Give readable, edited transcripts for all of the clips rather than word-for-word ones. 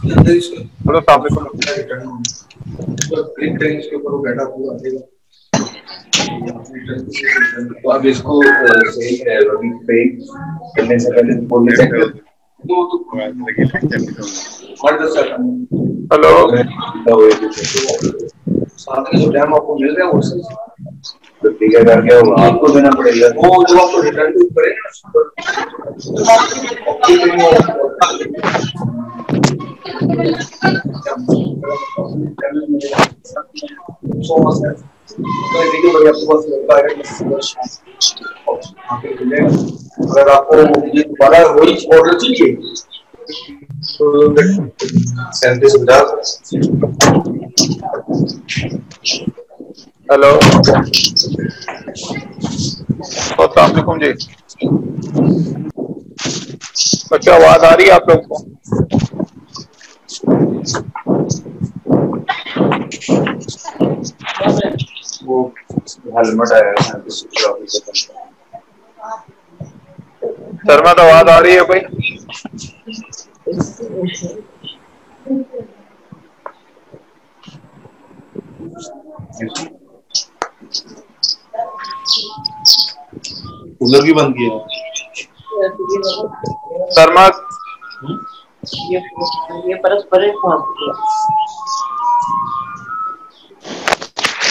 Hello साहब click करेंगे इसके ऊपर वो डाटा पूरा आ जाएगा। तो अब इसको सही है अभी पे करने से पहले बोलने लेट चाहिए तो आवाज लगी लेक्चर भी तो हेलो साथ में जो टाइम आपको मिल रहा है वो सही तो ठीक है करके आपको देना पड़ेगा वो जब आपको रिटर्न करेंगे तो देखिए भाई आपके पास मिलेगा अगर आपको ये दोबारा वही ऑर्डर चाहिए तो 37,000। हेलो अस्सलाम वालेकुम जी। बच्चों आवाज आ रही है आप लोग को? वो हेलमेट आया सर में तो आवाज आ रही है भाई। कूलर भी बंद किया शर्मा ये परस्पर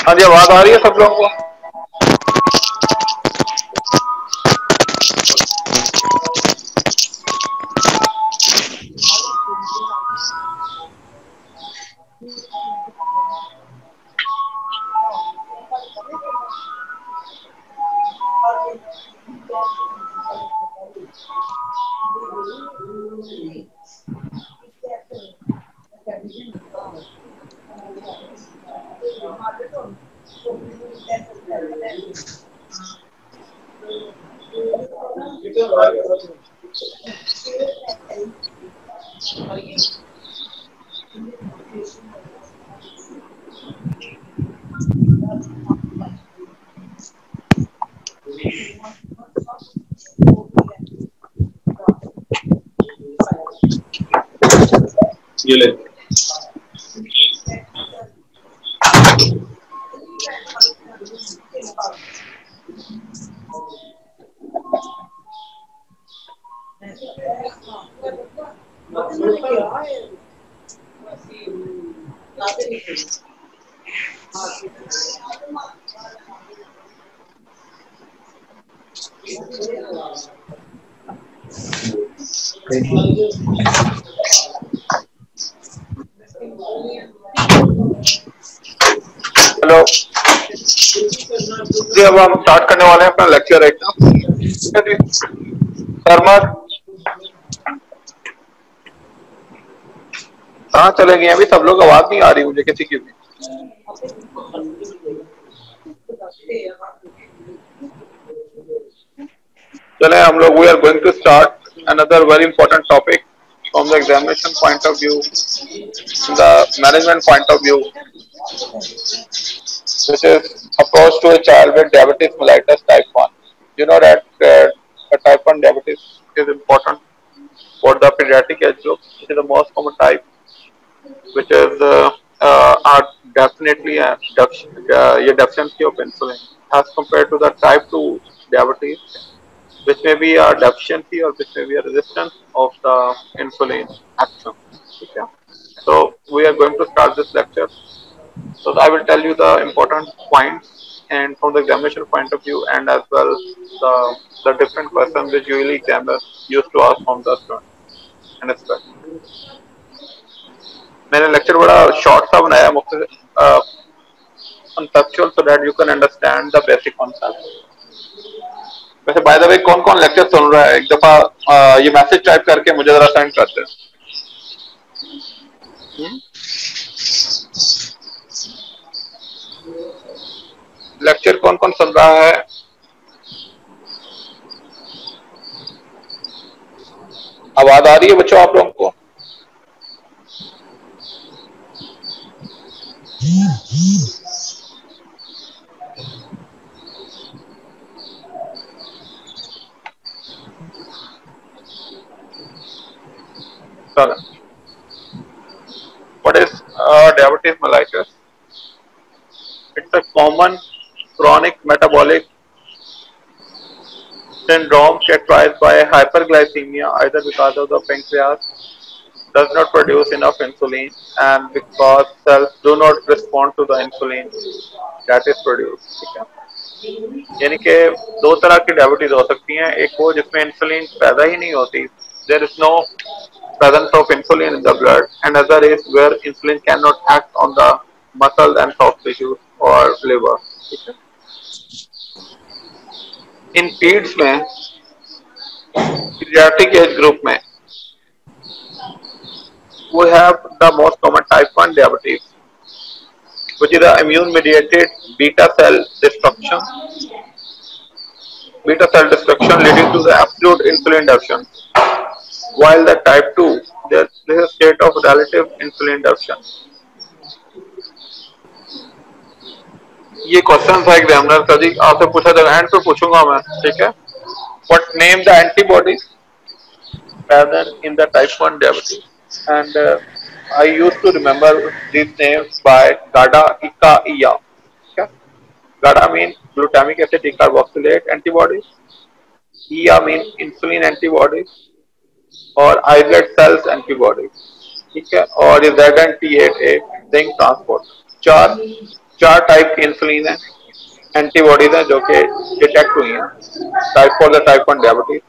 हाँ जी आवाज आ रही है सब लोगों को? ये ले हेलो जी, अब हम स्टार्ट करने वाले हैं अपना लेक्चर एक ना। ठीक है जी। शर्मा कहाँ चले गए? अभी सब लोग आवाज नहीं आ रही मुझे किसी की भी। चले हम लोग we are going to start another very important topic from the examination point of view, the management point of view, which is approach to a child with diabetes mellitus type 1. You know that a type 1 diabetes is important for the pediatric age group. It is the most common type, which is are definitely a deficiency of insulin as compared to the type 2 diabetes, which may be a deficiency or which may be a resistance of the insulin action. Okay. So we are going to start this lecture. So I will tell you the important points and from the examination point of view and as well the different questions which usually examiners used to ask from the student and expect. मैंने lecture बड़ा short सा बनाया conceptual so that you can understand the basic concept. वैसे by the way कौन कौन lecture सुन रहा है एक दफा ये मैसेज टाइप करके मुझे जरा सेंड करते हैं। लेक्चर कौन कौन सुन रहा है? आवाज आ रही है बच्चों आप लोगों को? चलो What is diabetes mellitus? It's a common chronic metabolic syndrome characterized by hyperglycemia either because of the pancreas does not produce enough insulin and because cells do not respond to the insulin that is produced. ठीक है, यानी कि दो तरह की diabetes हो सकती हैं, एक वो जिसमें इंसुलिन पैदा ही नहीं होती, there is no presence of insulin in the blood, and other is where insulin cannot act on the muscle and soft tissues or liver. ठीक है, इन पीड्स में pediatric एज ग्रुप में we have the most common type 1 diabetes, which is the immune mediated beta cell destruction leading to the absolute insulin deficiency, while the type 2 there is a state of relative insulin deficiency. ये question था examiner का जी, आपसे पूछा जाएगा, and पे पूछूंगा मैं, ठीक है. What name the antibodies present in the type 1 diabetes, and I used to remember these names by GADA, ICA, IA. Okay? GADA means glutamic acid decarboxylate antibodies, IA means insulin antibodies और islet cells antibodies, ठीक है, और ZNT8A zinc transport. चार चार type की insulin है, antibodies हैं जो कि डिटेक्ट हुई हैं type for the type 1 diabetes.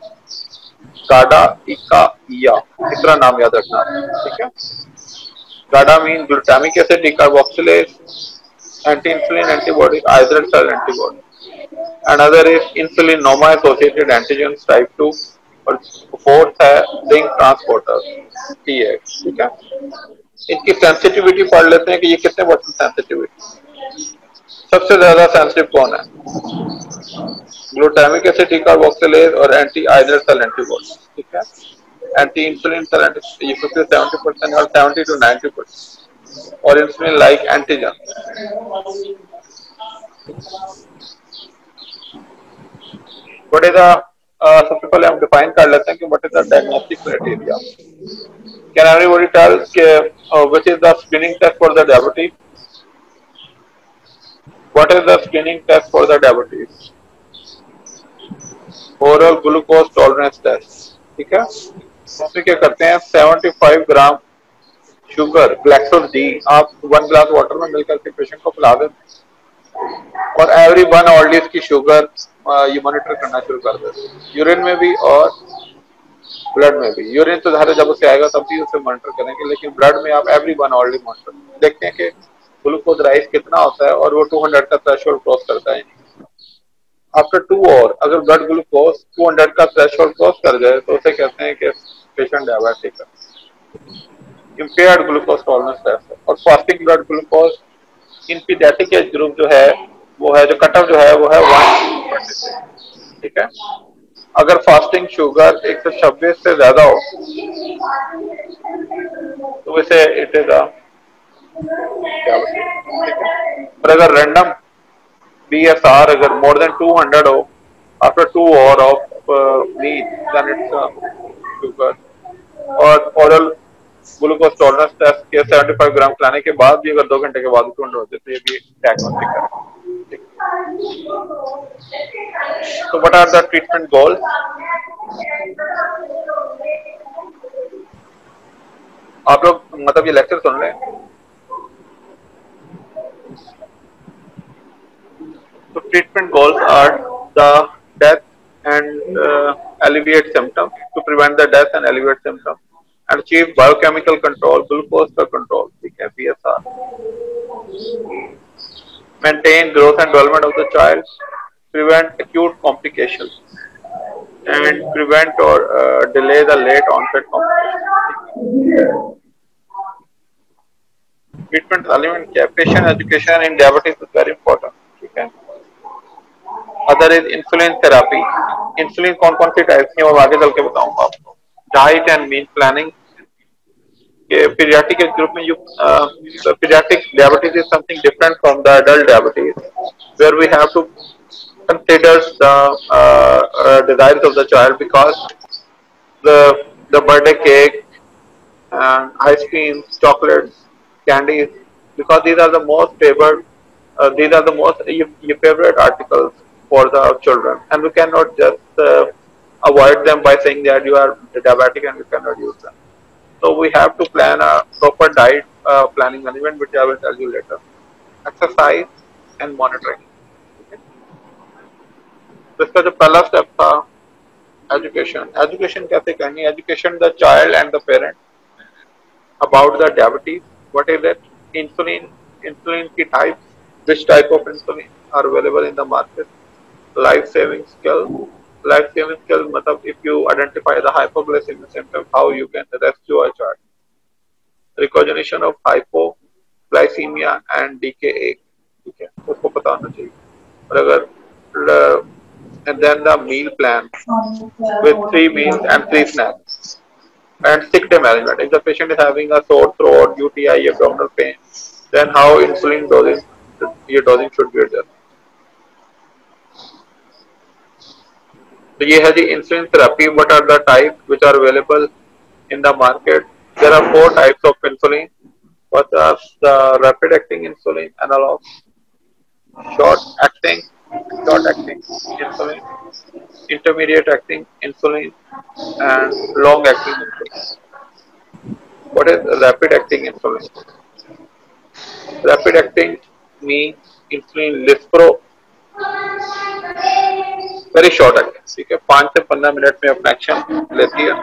गाडा, इका, या, इतना नाम याद रखना, ठीक है. GADA mean glutamic acid decarboxylase anti insulin antibody, isolate cell antibody. Another is insulinoma associated antigen type 2 और फोर्थ है जिंक ट्रांसपोर्टर टीएक्स. ठीक है, इनकी सेंसिटिविटी पढ़ लेते हैं कि ये कितने परसेंट सेंसिटिविटी. सबसे ज्यादा सेंसिटिव कौन है? ग्लूटामिक एसिड डिकार्बोक्सिलेज और एंटी आइसोलेट सेल एंटीबॉडी. ठीक है, एंटी इंसुलिन सेल ये 50-70% और 70 to 90% और insulin like antigen. What is the सबसे पहले हम डिफाइन कर लेते हैं कि what is the diagnostic criteria. Can everybody tell which is the screening test for the diabetes? What is the screening test for the diabetes? Oral glucose tolerance test. ठीक है, उसमें क्या करते हैं, 75 ग्राम शुगर ग्लैक्सोज डी आप 1 glass water में मिलकर के पेशेंट को पिला देते हैं और एवरी 1 आवर डेज की शुगर ये मॉनिटर करना शुरू कर देते हैं, यूरिन में भी और ब्लड में भी. यूरिन तो धारा जब उसे आएगा तब भी उसे मॉनिटर करेंगे, लेकिन ब्लड में आप एवरी 1 आवर मॉनिटर देखते हैं कि ग्लूकोज राइज कितना होता है और वो 200 का थ्रेशोल्ड क्रॉस करता है. आफ्टर 2 आवर अगर ब्लड ग्लूकोज 200 का थ्रेशोल्ड क्रॉस कर जाए तो उसे कहते हैं कि पेशेंट डायबिटिक है. Impaired glucose tolerance test. और fasting blood glucose in paediatric age group जो है वो है, जो कट ऑफ जो है वो है 126. ठीक है, अगर फास्टिंग शुगर 126 से ज्यादा हो तो इसे इट इज डायबिटिक. ठीक है, और अगर रैंडम BSR अगर मोर देन 200 हो after 2 hour of meal then it's sugar. और ओरल ग्लूकोज टॉलरेंस टेस्ट के 75 ग्राम खिलाने के बाद भी अगर 2 घंटे के बाद 200 होते तो ये भी डायग्नोस्टिक है. तो what are the treatment goals? आप लोग मतलब ये लेक्चर सुन रहे हैं. So treatment goals are the death and alleviate symptoms, to prevent the death and alleviate symptoms, and achieve biochemical control, glucose control, BSR. Maintain growth and development of the child, prevent acute complications, and prevent or delay the late onset complications. Treatment element क्या? Patient education in diabetes is very important. ठीक है. Other is insulin therapy. Insulin कौन कौन सी type की है वो आगे चल के बताऊंगा आपको. डाइट एंड मील प्लानिंग के पीडियाट्रिक एज ग्रुप में you paediatric diabetes is something different from the adult diabetes where we have to consider the desires of the child, because the birthday cake and ice cream, chocolates, candies, because these are the most favored, these are the most your favorite articles for the children, and we cannot just avoid them by saying that you are diabetic and you cannot use them. So we have to plan a proper diet planning management, which I will tell you later. Exercise and monitoring. तो इसका जो पहला step था education, education कैसे करनी है, education the child and the parent about the diabetes, what is it, insulin की types, which type of insulin are available in the market, life saving skill, life saving skill मतलब if you identify the hypoglycemic symptom, how you can rescue a child, recognition of hypoglycemia and DKA, ठीक है, उसको पता होना चाहिए, और अगर and then the meal plan with 3 meals and 3 snacks. And sick day management. If the patient is having a sore throat, UTI, abdominal pain, then how insulin dosing, your dosing should be adjusted. So ये है the insulin therapy. What are the types which are available in the market? There are 4 types of insulin. What are the rapid acting insulin analog, short acting insulin, intermediate acting insulin, and long acting insulin. What is rapid acting insulin? Rapid acting means insulin Lispro, very short acting, ठीक है, 5 से 15 minute में अपना action लेती है,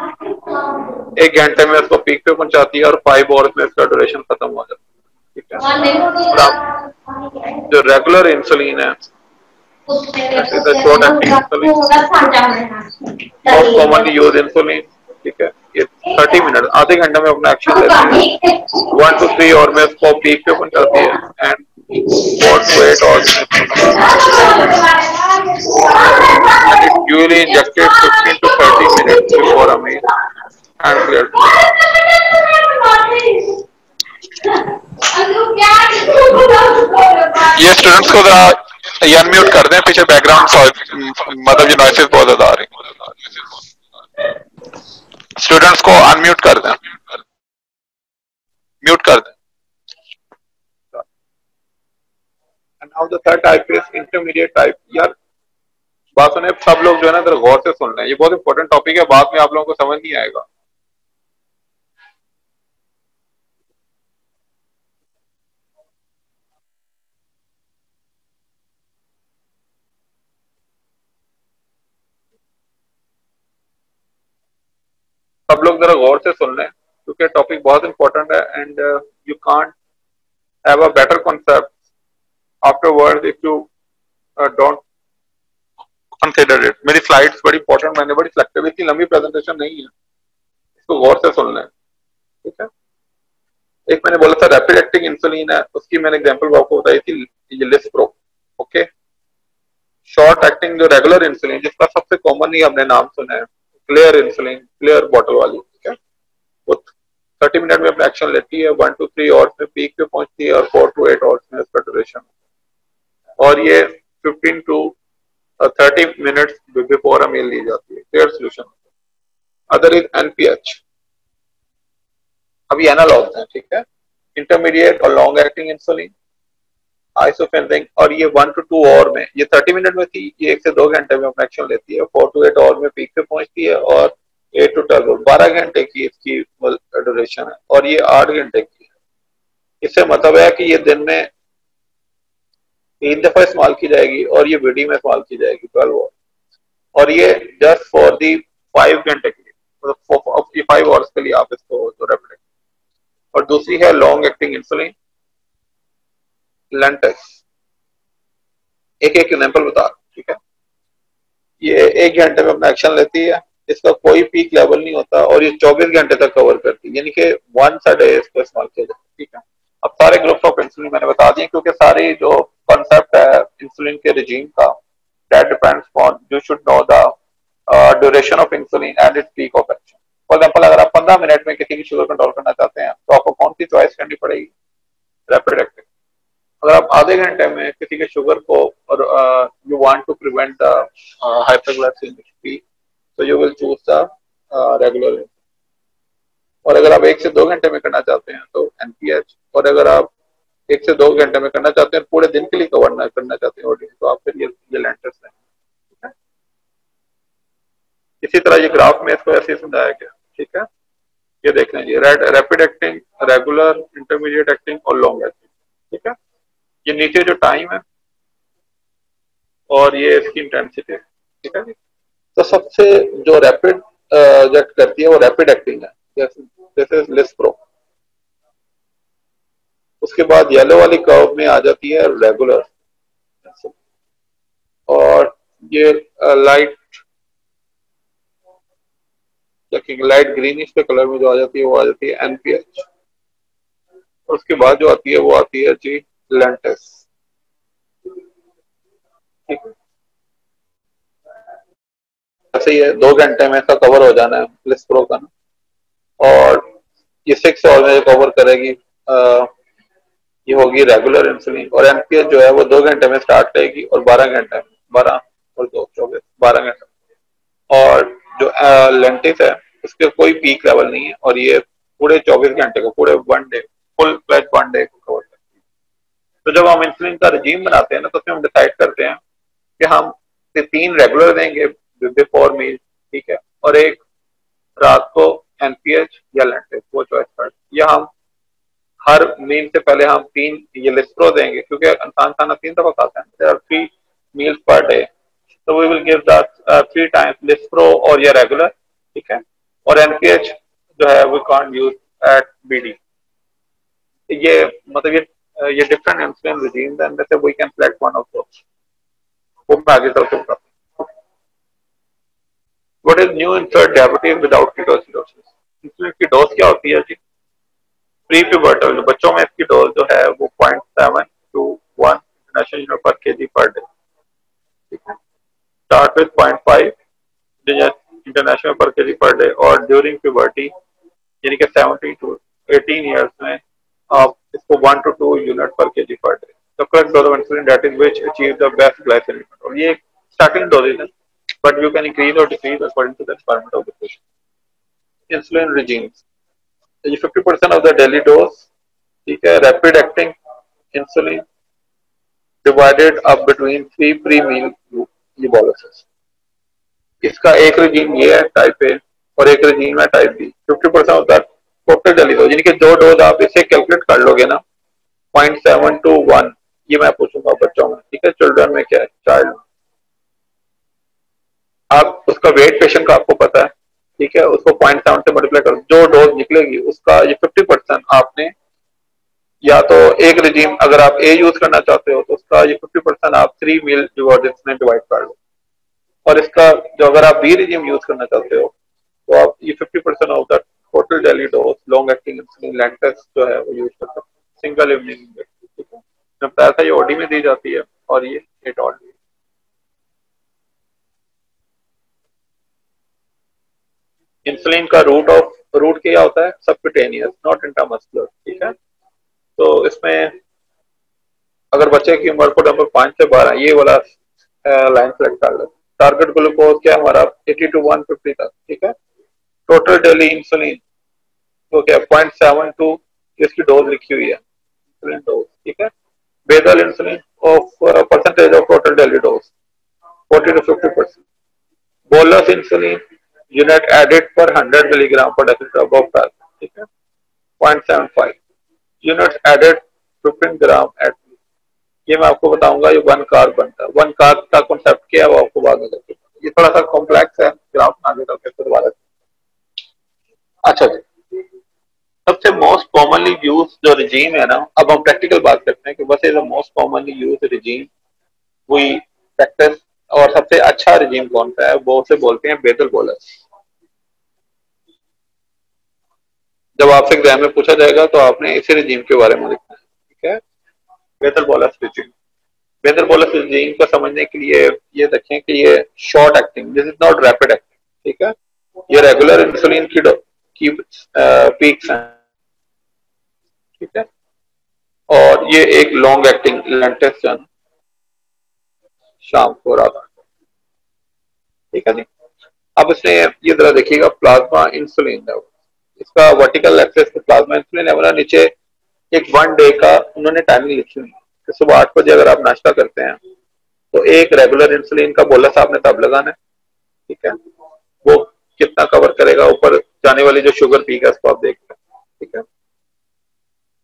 1 घंटे में उसको पीक पे पहुंचाती है और 5 आवर्स में इसका ड्यूरेशन खत्म हो जाता है, ठीक है। और आप जो रेगुलर इंसुलिन है, short acting insulin, most commonly use insulin, ठीक है, ये 30 मिनट आधे घंटे में अपना एक्शन लेती है, 1 to 3 आवर में उसको पीक पे पहुंचाती है, एंड 4 to 8 hours में and it's usually injected 15 to 30 minutes before a meal and cleared. ये स्टूडेंट्स को जरा अनम्यूट कर दें, पीछे बैकग्राउंड मतलब ये नॉइसेस बहुत ज्यादा आ रही हैं, स्टूडेंट्स को अनम्यूट कर दें, म्यूट कर दें। And now the third type is intermediate type. यार बात सुने, सब लोग जो है ना इधर गौर से सुन रहे हैं, ये बहुत इंपॉर्टेंट टॉपिक है, बाद में आप लोगों को समझ नहीं आएगा। सब लोग जरा गौर से सुन लें, क्योंकि टॉपिक बहुत इंपॉर्टेंट है, and you can't have a better concept afterward if you don't consider it. मेरी स्लाइड्स बड़ी इंपॉर्टेंट, मैंने बड़ी सिलेक्टिव, इतनी लंबी प्रेजेंटेशन नहीं है, इसको गौर से सुन लें, ठीक है। एक मैंने बोला था रैपिड एक्टिंग इंसुलिन है, उसकी मैंने एग्जांपल आपको बताई थी, ये लिस्प्रो, ओके। शॉर्ट एक्टिंग जो रेगुलर इंसुलिन, जिसका सबसे कॉमन ही हमने नाम सुना है, क्लियर इंसुलिन, क्लियर बॉटल वाली, ठीक है, वो 30 मिनट में अपना एक्शन लेती है, 1 to 3 आवर्स में पीक पे पहुंचती है, और 4 to 8 आवर्स में इसका ड्यूरेशन, और ये 15 to 30 मिनट्स बिफोर अ मील ली जाती है, clear solution. Other is NPH, अभी एनालॉग्स हैं, ठीक है, इंटरमीडिएट और लॉन्ग एक्टिंग इंसुलिन, आइसोफेंजिन, और ये 1 to 2 आवर में, ये 30 मिनट में थी, ये 1 से 2 घंटे में अपना एक्शन लेती है, 4 to 8 आवर में पीक पे पहुंचती है, और 8 to 12 घंटे की इसकी ड्यूरेशन है, और ये 8 घंटे की है। इससे मतलब है कि ये दिन में 3 दफा इस्तेमाल की जाएगी, और ये वीडी में इस्तेमाल की जाएगी 12 आवर, और ये जस्ट फॉर दी 5 घंटे के लिए, मतलब 5 आवर्स के लिए आप इसको तो रेपिड। और दूसरी है लॉन्ग एक्टिंग इंसुलिन लेंटेक्स, एक एक एग्जांपल बता, ठीक है। ये 1 घंटे में अपना एक्शन लेती है, इसका कोई पीक लेवल नहीं होता, और ये 24 घंटे तक कवर करती है, यानी कि 1 डे इसको इस्तेमाल किया जाता है, ठीक है। अब सारे ग्रुप्स ऑफ इंसुलिन मैंने बता दिए, क्योंकि सारे जो कॉन्सेप्ट है इंसुलिन के रिजीम का, that depends on you should know the duration of insulin and its peak of action. For example, अगर आप 15 मिनट में किसी की शुगर कंट्रोल करना चाहते हैं, तो आपको कौन सी चॉइस करनी पड़ेगी? Rapid acting. अगर आप आधे घंटे में किसी के शुगर को, और you want to prevent the hyperglycaemic peak, तो you will choose the regular. और अगर आप 1 से 2 घंटे में करना चाहते हैं, तो एनपीएच, और अगर आप 1 से 2 घंटे में करना चाहते हैं, पूरे दिन के लिए कवर ना करना चाहते हैं ऑडियंस, तो आप फिर ये लेंटर्स हैं। इसी तरह ये ग्राफ में इसको ऐसे समझाया गया। ठीक है, ये देख लें, ये rapid acting, regular, intermediate acting और लॉन्ग एक्टिंग। ठीक है, ये नीचे जो टाइम है और ये इसकी इंटेंसिटी है। ठीक है जी। तो सबसे जो रैपिड जेट करती है वो रैपिड एक्टिंग है, जैसे जैसे लिस्प्रो। उसके बाद येलो वाली कर्व में आ जाती है रेगुलर, और ये लाइट देखेंगे, लाइट ग्रीन इसके कलर में जो आ जाती है वो आ जाती है एनपीएच। उसके बाद जो आती है वो आती है जी लेंटेस। ठीक है, ऐसे ही है, 2 घंटे में इसका कवर हो जाना है लिस्प्रो का ना, और ये 6 आवर में कवर करेगी। ये होगी रेगुलर इंसुलिन, और एनपीएच जो है वो 2 घंटे में स्टार्ट रहेगी और 12 घंटे, 12 और 2 24 12 घंटे। और जो लेंटिस है उसके कोई पीक लेवल नहीं है, और ये पूरे 24 घंटे को, पूरे 1 डे, फुल फ्लैश 1 डे को कवर करती है। तो जब हम इंसुलिन का रिजीम बनाते हैं ना, तो उसमें हम डिसाइड करते हैं कि हम 3 रेगुलर देंगे बिफोर मील, ठीक है, और एक रात को एनपीएच या लेंटिस, वो चॉइस कर, या हम हर मील से पहले हम 3 ये लिस्प्रो देंगे, क्योंकि इंसान खाना 3 दफा खाता है, there are 3 meals per day, तो we will give that 3 times lispro और या रेगुलर। ठीक है, और एनपीएच जो है we can't use at BD. ये मतलब ये डिफरेंट इंसुलिन रिजीम्स एंड जैसे we can select one of those, वो मैं आगे चलकर बताता हूं। What is new in third diabetes without ketoacidosis? Insulin की डोज क्या होती है जी? प्री प्यूबर्टल बच्चों में इसकी डोज जो है वो 0.7 to 1 international unit per KG per day. ठीक है, स्टार्ट विद 0.5 इंटरनेशनल पर केजी पर डे, और ड्यूरिंग प्यूबर्टी यानी कि 17 to 18 ईयर्स में आप इसको 1 to 2 unit per KG per day. The correct dose of insulin that is which achieve the best glycaemic control. ये स्टार्टिंग डोजेज है, but you can increase और decrease according to the requirement of the patient. Insulin regimes, ये 50% of the daily dose. ठीक है, rapid acting insulin divided up between 3 pre meal boluses. इसका एक regime ये है टाइप ए, और एक रिजीम है type B. 50% of the total daily dose, यानी कि जो डोज आप इसे कैलकुलेट कर लोगे ना, 0.7 to 1, ये मैं पूछूंगा बच्चों में। ठीक है, चिल्ड्रन में क्या है, चाइल्ड, आप उसका वेट पेशेंट का आपको पता है। ठीक है, उसको 0.7 से मल्टीप्लाई करो, जो डोज निकलेगी उसका ये 50% आपने, या तो एक रिजीम अगर आप ए यूज करना चाहते हो तो उसका ये 50% आप 3 मील में डिवाइड कर लो, और इसका जो अगर आप बी रिजीम यूज करना चाहते हो तो आप ये 50% of the total daily dose long acting insulin lactase जो है वो यूज कर सकते हैं सिंगल इवनिंग में। ठीक है, जब पैसा ये ओडी में दी जाती है, और ये 8 ऑडी। इंसुलिन का रूट क्या होता है, सबक्यूटेनियस, नॉट इंट्रामस्कुलर। ठीक है, तो इसमें अगर बच्चे की उम्र को नंबर 5 से 12, ये वाला लाइन सेलेक्ट कर लो। टारगेट ग्लूकोज क्या हमारा 80 to 150 तक। ठीक है, टोटल डेली इंसुलिन तो क्या 0.72 इसकी डोज लिखी हुई है, इंसुलिन डोज। ठीक है, basal insulin of percentage of total daily dose 40 to 50%। Bolus insulin unit added per 100 milligram पर डेसीलीटर अबव प्राइस। ठीक है, 0.75 यूनिट एडेड 15 ग्राम एट, ये मैं आपको बताऊंगा, ये 1 कार्ब बनता है। 1 कार्ब का कॉन्सेप्ट क्या है वो आपको बाद में बताऊंगा, ये थोड़ा सा कॉम्प्लेक्स है, ग्राफ आगे तक के दोबारा। अच्छा जी, सबसे मोस्ट कॉमनली यूज जो रिजीम है ना, अब हम प्रैक्टिकल बात करते हैं कि बस is the most commonly use regime we practice, और सबसे अच्छा रिजीम कौन सा है, वो उसे बोलते हैं बेसल बोलस। जब आपसे एग्जाम में पूछा जाएगा तो आपने इसी रिजीम के बारे में लिखना है। ठीक है, basal bolus regime. Basal bolus regime को समझने के लिए ये देखें कि ये short acting, this is not rapid acting. ठीक है, ये रेगुलर इंसुलिन की पीक्स हैं। ठीक है, और ये एक लॉन्ग एक्टिंग लेंटेस्टन शाम को रात। ठीक है जी, अब इसने ये जरा देखिएगा, प्लाज्मा इंसुलिन लेवल, इसका वर्टिकल एक्सेस पे प्लाज्मा इंसुलिन लेवल है, नीचे एक 1 डे का उन्होंने टाइमिंग लिखी हुई है। सुबह 8 बजे अगर आप नाश्ता करते हैं तो एक रेगुलर इंसुलिन का बोलस आपने तब लगाना है, ठीक है। वो कितना कवर करेगा, ऊपर जाने वाली जो शुगर पीक है उसको आप देखते हैं, ठीक है।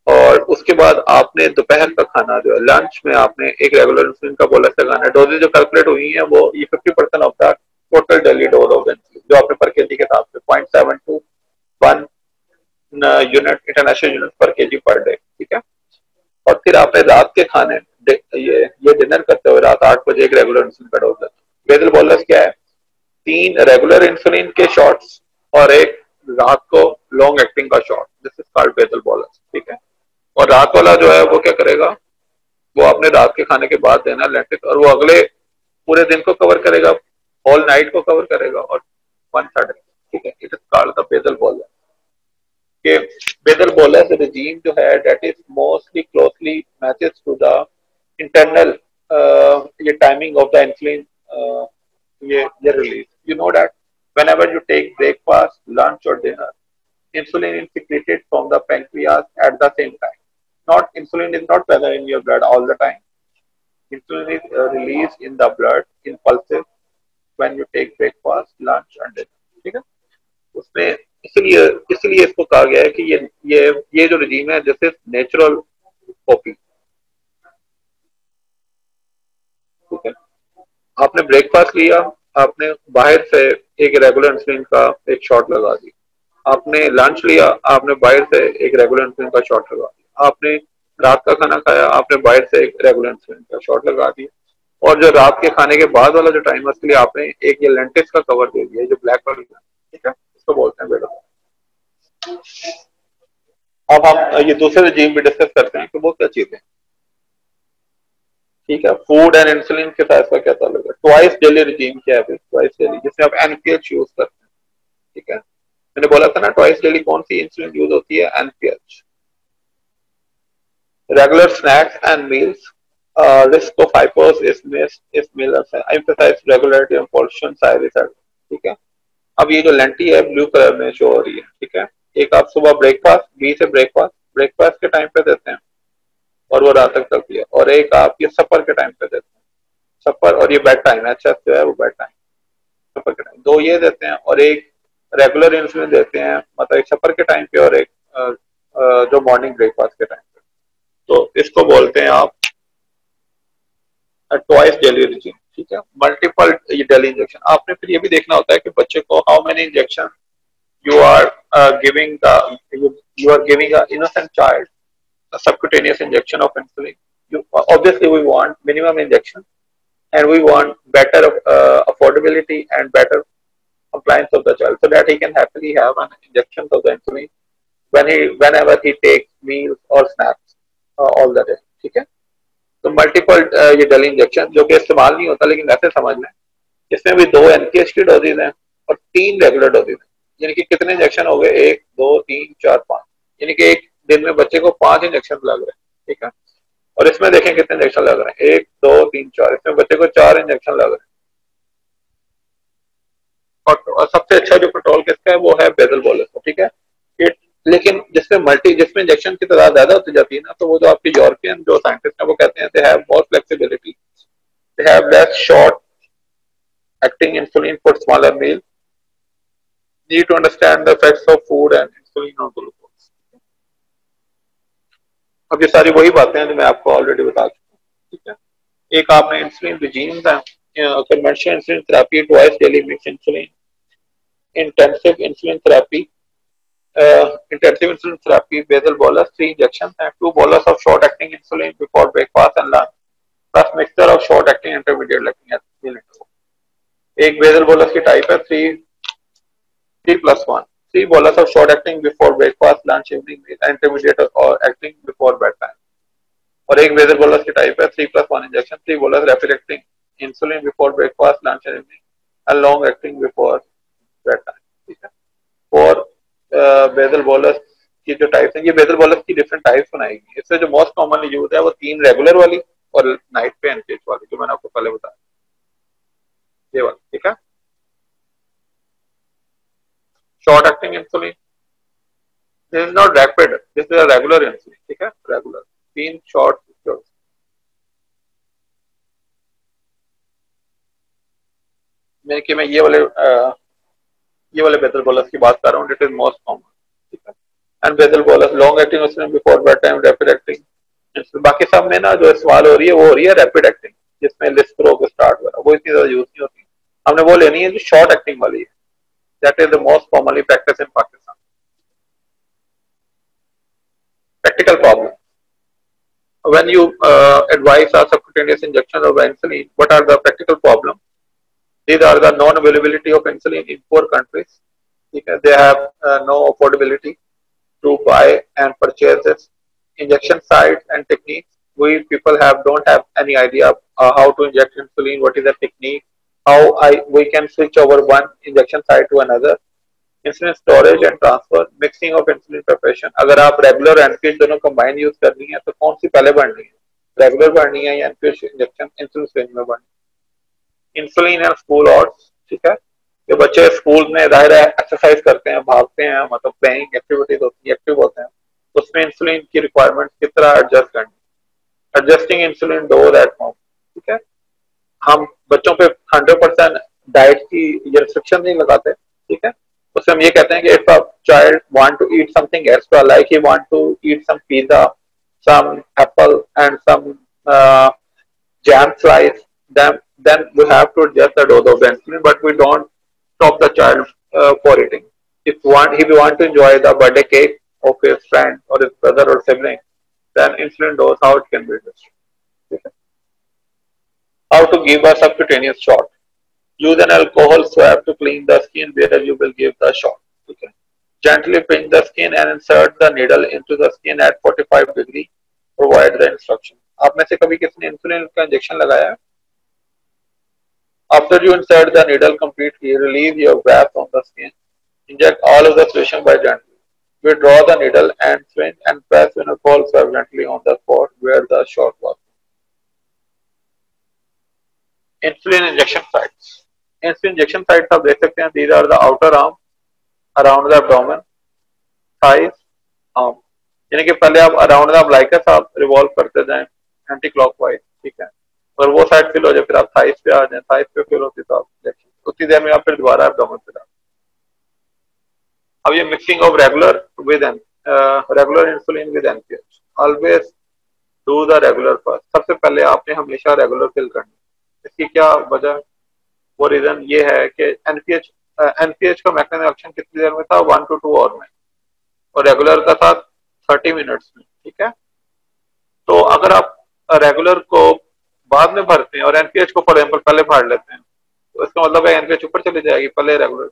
और उसके बाद आपने दोपहर का खाना जो है लंच में आपने एक रेगुलर इंसुलिन का बोलस लगाना है। डोजेज जो कैलकुलेट हुई है वो ये 50% of the total daily dose of insulin जो आपने पर केजी के हिसाब से 0.7 to 1 unit international unit per KG per day, ठीक है। और फिर आपने रात के खाने ये डिनर करते हुए रात 8 बजे एक रेगुलर इंसुलिन का डोज लेना। बेसल बोलस क्या है, 3 रेगुलर इंसुलिन के शॉट्स और एक रात को लॉन्ग एक्टिंग का shot, this is called basal bolus, ठीक है। और रात वाला जो है वो क्या करेगा, वो आपने रात के खाने के बाद देना लैक्टिक, और वो अगले पूरे दिन को कवर करेगा, होल नाइट को कवर करेगा और 1 साइड, ठीक है। It is called the basal bolus. कि बेसल बोलस regime जो है that is mostly closely matches to the internal ये timing of the insulin ये release. You know that whenever you take breakfast, lunch or dinner, insulin is secreted from the pancreas at the same time. Not insulin is not present in your blood all the time. Insulin is released in the blood in pulses when you take breakfast, lunch and dinner. ठीक है। उसमें इसलिए इसलिए इसको कहा गया है कि ये जो रजीम है दिस इज नेचुरल कॉपी, ठीक है। आपने ब्रेकफास्ट लिया, आपने बाहर से एक रेगुलर इंसुलिन का एक शॉट लगा दी, आपने लंच लिया, आपने बाहर से एक रेगुलर इंसुलिन का शॉट लगा दिया, आपने रात का खाना खाया, आपने बाहर से एक रेगुलर इंसुलिन का शॉट लगा दिया, और जो रात के खाने के बाद वाला जो टाइम है उसके लिए आपने एक ये लेंटिस का कवर दे दिया जो ब्लैक वाली, ठीक है। इसको बोलते हैं बेटा। अब हम ये दूसरे रजीम भी डिस्कस करते हैं कि वो क्या चीज है, ठीक है। फूड एंड इंसुलिन के साथ इसका क्या ताल्लुक है। ट्वाइस डेली रजीम क्या है, ट्वाइस डेली जिसमें आप एनपीएच यूज करते हैं, ठीक है। मैंने बोला था ना ट्वाइस डेली कौन सी इंसुलिन यूज होती है, NPH. Regular snacks and meals, risk of hypos is मिलर्स है, emphasise regularity and portion size, ठीक है। अब ये जो लेंटी है ब्लू कलर में शो हो रही है, ठीक है। एक आप सुबह ब्रेकफास्ट, बी से ब्रेकफास्ट, ब्रेकफास्ट के टाइम पे देते हैं और वो रात तक चलती है, और एक आप ये सफर के टाइम पे देते हैं, सफर और ये बेड टाइम है, अच्छा जो है वो बेड टाइम, सफर के टाइम दो ये देते हैं, और एक रेगुलर इंसुलिन देते हैं, मतलब एक सफर के टाइम पे और एक जो मॉर्निंग ब्रेकफास्ट के टाइम पे। तो इसको बोलते हैं आप ट्वाइस डेली रिजीम, ठीक है। मल्टीपल डेली इंजेक्शन, आपने फिर ये भी देखना होता है कि बच्चे को how many injection you are giving the you are giving a innocent child a subcutaneous injection of insulin. Obviously we want minimum injection and we want better affordability and better compliance of the child so that he can happily have an injection of the insulin whenever he takes meals or snacks all the day, ठीक है। तो multiple ये daily injection जो कि इस्तेमाल नहीं होता लेकिन वैसे समझ लें, इसमें भी 2 एनपीएच की डोजेज हैं और 3 रेगुलर डोजेज हैं, यानी कि कितने इंजेक्शन हो गए, 1 2 3 4 5, यानी कि एक दिन में बच्चे को 5 इंजेक्शन लग रहे हैं, ठीक है। और इसमें देखें कितने इंजेक्शन लग रहे हैं, 1 2 3 4, इसमें बच्चे को 4 इंजेक्शन लग रहे हैं। और सबसे अच्छा जो कंट्रोल किसका है वो है बेसल बोलस, ठीक है। लेकिन जिसमें इंजेक्शन की तादाद ज्यादा होती जाती है ना, तो वो जो आपके यूरोपियन जो साइंटिस्ट हैं वो कहते हैं they have more flexibility, they have less short acting insulin for smaller meals, need to understand the effects of food and insulin on glucose। अब ये सारी वही बातें हैं जो मैं आपको ऑलरेडी बता चुका हूँ, ठीक है। एक आपने इंसुलिन रिजीम्स हैं, conventional insulin therapy, twice daily mix insulin, intensive insulin therapy, intensive insulin therapy, basal bolus, 3 injections and 2 bolus of short acting insulin before breakfast and lunch, plus mixture of short acting intermediate acting at meal interval। एक basal bolus की type है 3+1, 3 bolus of short acting before breakfast, lunch, evening meal, intermediate or acting before bedtime। और एक basal bolus की type है 3+1 injection, 3 bolus rapid acting insulin before breakfast, lunch and evening, and long acting before bedtime, ठीक है। और basal bolus की जो types हैं, ये बेसल बोलस की डिफरेंट टाइप्स बनाई गई। इससे जो मोस्ट कॉमनली यूज है वो 3 रेगुलर वाली और नाइट पे एनपीएच वाली जो मैंने आपको पहले बताया, ये वाली, ठीक है। Short acting insulin this is not rapid, this is a regular insulin, ठीक है, रेगुलर 3 शॉट। मैं ये वाले बेसल बोलस की बात कर रहा हूँ, इट इज मोस्ट कॉमन, ठीक है। And basal bolus long acting insulin before bed time, rapid acting. बाकी सब में ना जो सवाल हो रही है वो हो रही है रैपिड एक्टिंग, जिसमें लिस्प्रो को स्टार्ट हो रहा है, वो इतनी ज्यादा यूज नहीं होती। हमने वो लेनी है जो शॉर्ट एक्टिंग वाली है, that is the most commonly practice in Pakistan. Practical problem, when you advise a subcutaneous injection of insulin, what are the practical problems? These are the non-availability of insulin in poor countries. They have no affordability to buy and purchase this. Injection sites and techniques. We people don't have any idea how to inject insulin. What is the technique? How we can switch over one injection site to another. Insulin storage and transfer, mixing of insulin preparation. अगर आप regular NPH दोनों combine use करनी है तो कौन सी पहले बढ़नी है, रेगुलर बढ़नी है या एनपीएच इंजेक्शन इंसुलिन स्टेज में बढ़नी है। इंसुलिन एंड स्कूल ऑर्ड्स, ठीक है, जो बच्चे स्कूल में जाहिर है एक्सरसाइज करते हैं, भागते हैं, मतलब प्लेइंग एक्टिविटीज होती है, एक्टिव होते हैं, उसमें इंसुलिन की रिक्वायरमेंट किस तरह एडजस्ट करनी, adjusting insulin dose at home, ठीक है। हम बच्चों पे 100% डाइट की ये रिस्ट्रिक्शन नहीं लगाते, ठीक है। उससे हम ये कहते हैं कि if a child want to eat something extra, like he want to eat some pizza, some apple and some jam slice, then we have to adjust the dose of the insulin, but we don't stop the child for eating. If you want to enjoy the birthday cake of his friend or his brother or sibling, then insulin dose how it can be adjusted. Okay. How to give a subcutaneous shot? Use an alcohol swab to clean the skin where you will give the shot. Okay. Gently pinch the skin and insert the needle into the skin at 45 degree. Provide the instruction. आप में से कभी किसी ने insulin का injection लगाया है? After you insert the needle completely, relieve your grasp on the skin. Inject all of the solution by gently. Withdraw the needle and syringe and press an alcohol swab gently on the spot where the shot was. Insulin injection sites. Insulin injection sites आप देख सकते हैं. These are the outer arm, around the abdomen, thighs, arm. यानी कि पहले आप around the umbilicus आप revolve करते जाएं एंटी क्लॉकवाइज, ठीक है, और वो साइड फिल हो जाए, फिर आप थाइस पे आ जाएं, थाइस पे फिल होती तो आप इंजेक्शन उतनी देर में आप फिर दोबारा एब्डोमेन पे डालें। अब ये mixing of regular with regular insulin with NPH, always do the regular first. सबसे पहले आपने हमेशा रेगुलर फिल करनी। इसकी क्या वजह, वो रीजन ये है कि एनपीएच का मैकेनिज्म एक्शन कितनी देर में था, 1 to 2 आवर में, और रेगुलर का था 30 मिनट्स में, ठीक है। तो अगर आप रेगुलर को बाद में भरते हैं और एनपीएच को फॉर एग्जाम्पल पहले भर लेते हैं, तो इसका मतलब है एनपीएच ऊपर चली जाएगी पहले रेगुलर,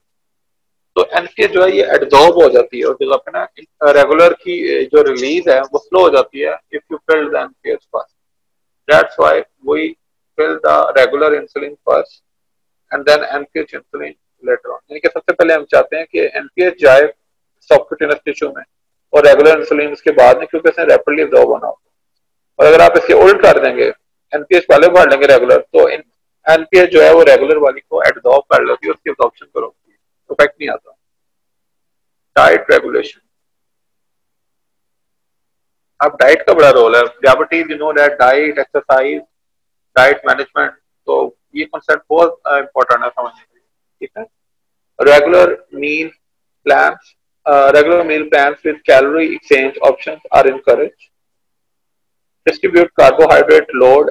तो एनपीएच जो है ये एब्जॉर्ब हो जाती है, और जो आपके ना रेगुलर की जो रिलीज है वो स्लो हो जाती है if you fill the NPH first. That's why we fill the regular insulin first and then NPH insulin later on. यानी कि सबसे पहले हम चाहते हैं कि एनपीएच जाए सबक्यूटेनियस टिश्यू में और रेगुलर इंसुलिन उसके बाद में, क्योंकि इसमें रैपिडली एब्जॉर्ब होना होता है। और अगर आप इसके उल्ट कर देंगे, एनपीएच पहले भर लेंगे रेगुलर, तो एनपीएच जो है वो रेगुलर वाली को एब्जॉर्ब कर लेती है, उसकी एब्जॉर्प्शन पर होती है, इफेक्ट नहीं आता। डाइट रेगुलेशन, अब डाइट का बड़ा रोल है। Diabetes, you know that diet, exercise, diet management, तो ये कॉन्सेप्ट बहुत इंपॉर्टेंट है समझने के लिए, ठीक है। Regular meal plans, regular meal plans with calorie exchange options are encouraged. Distribute carbohydrate load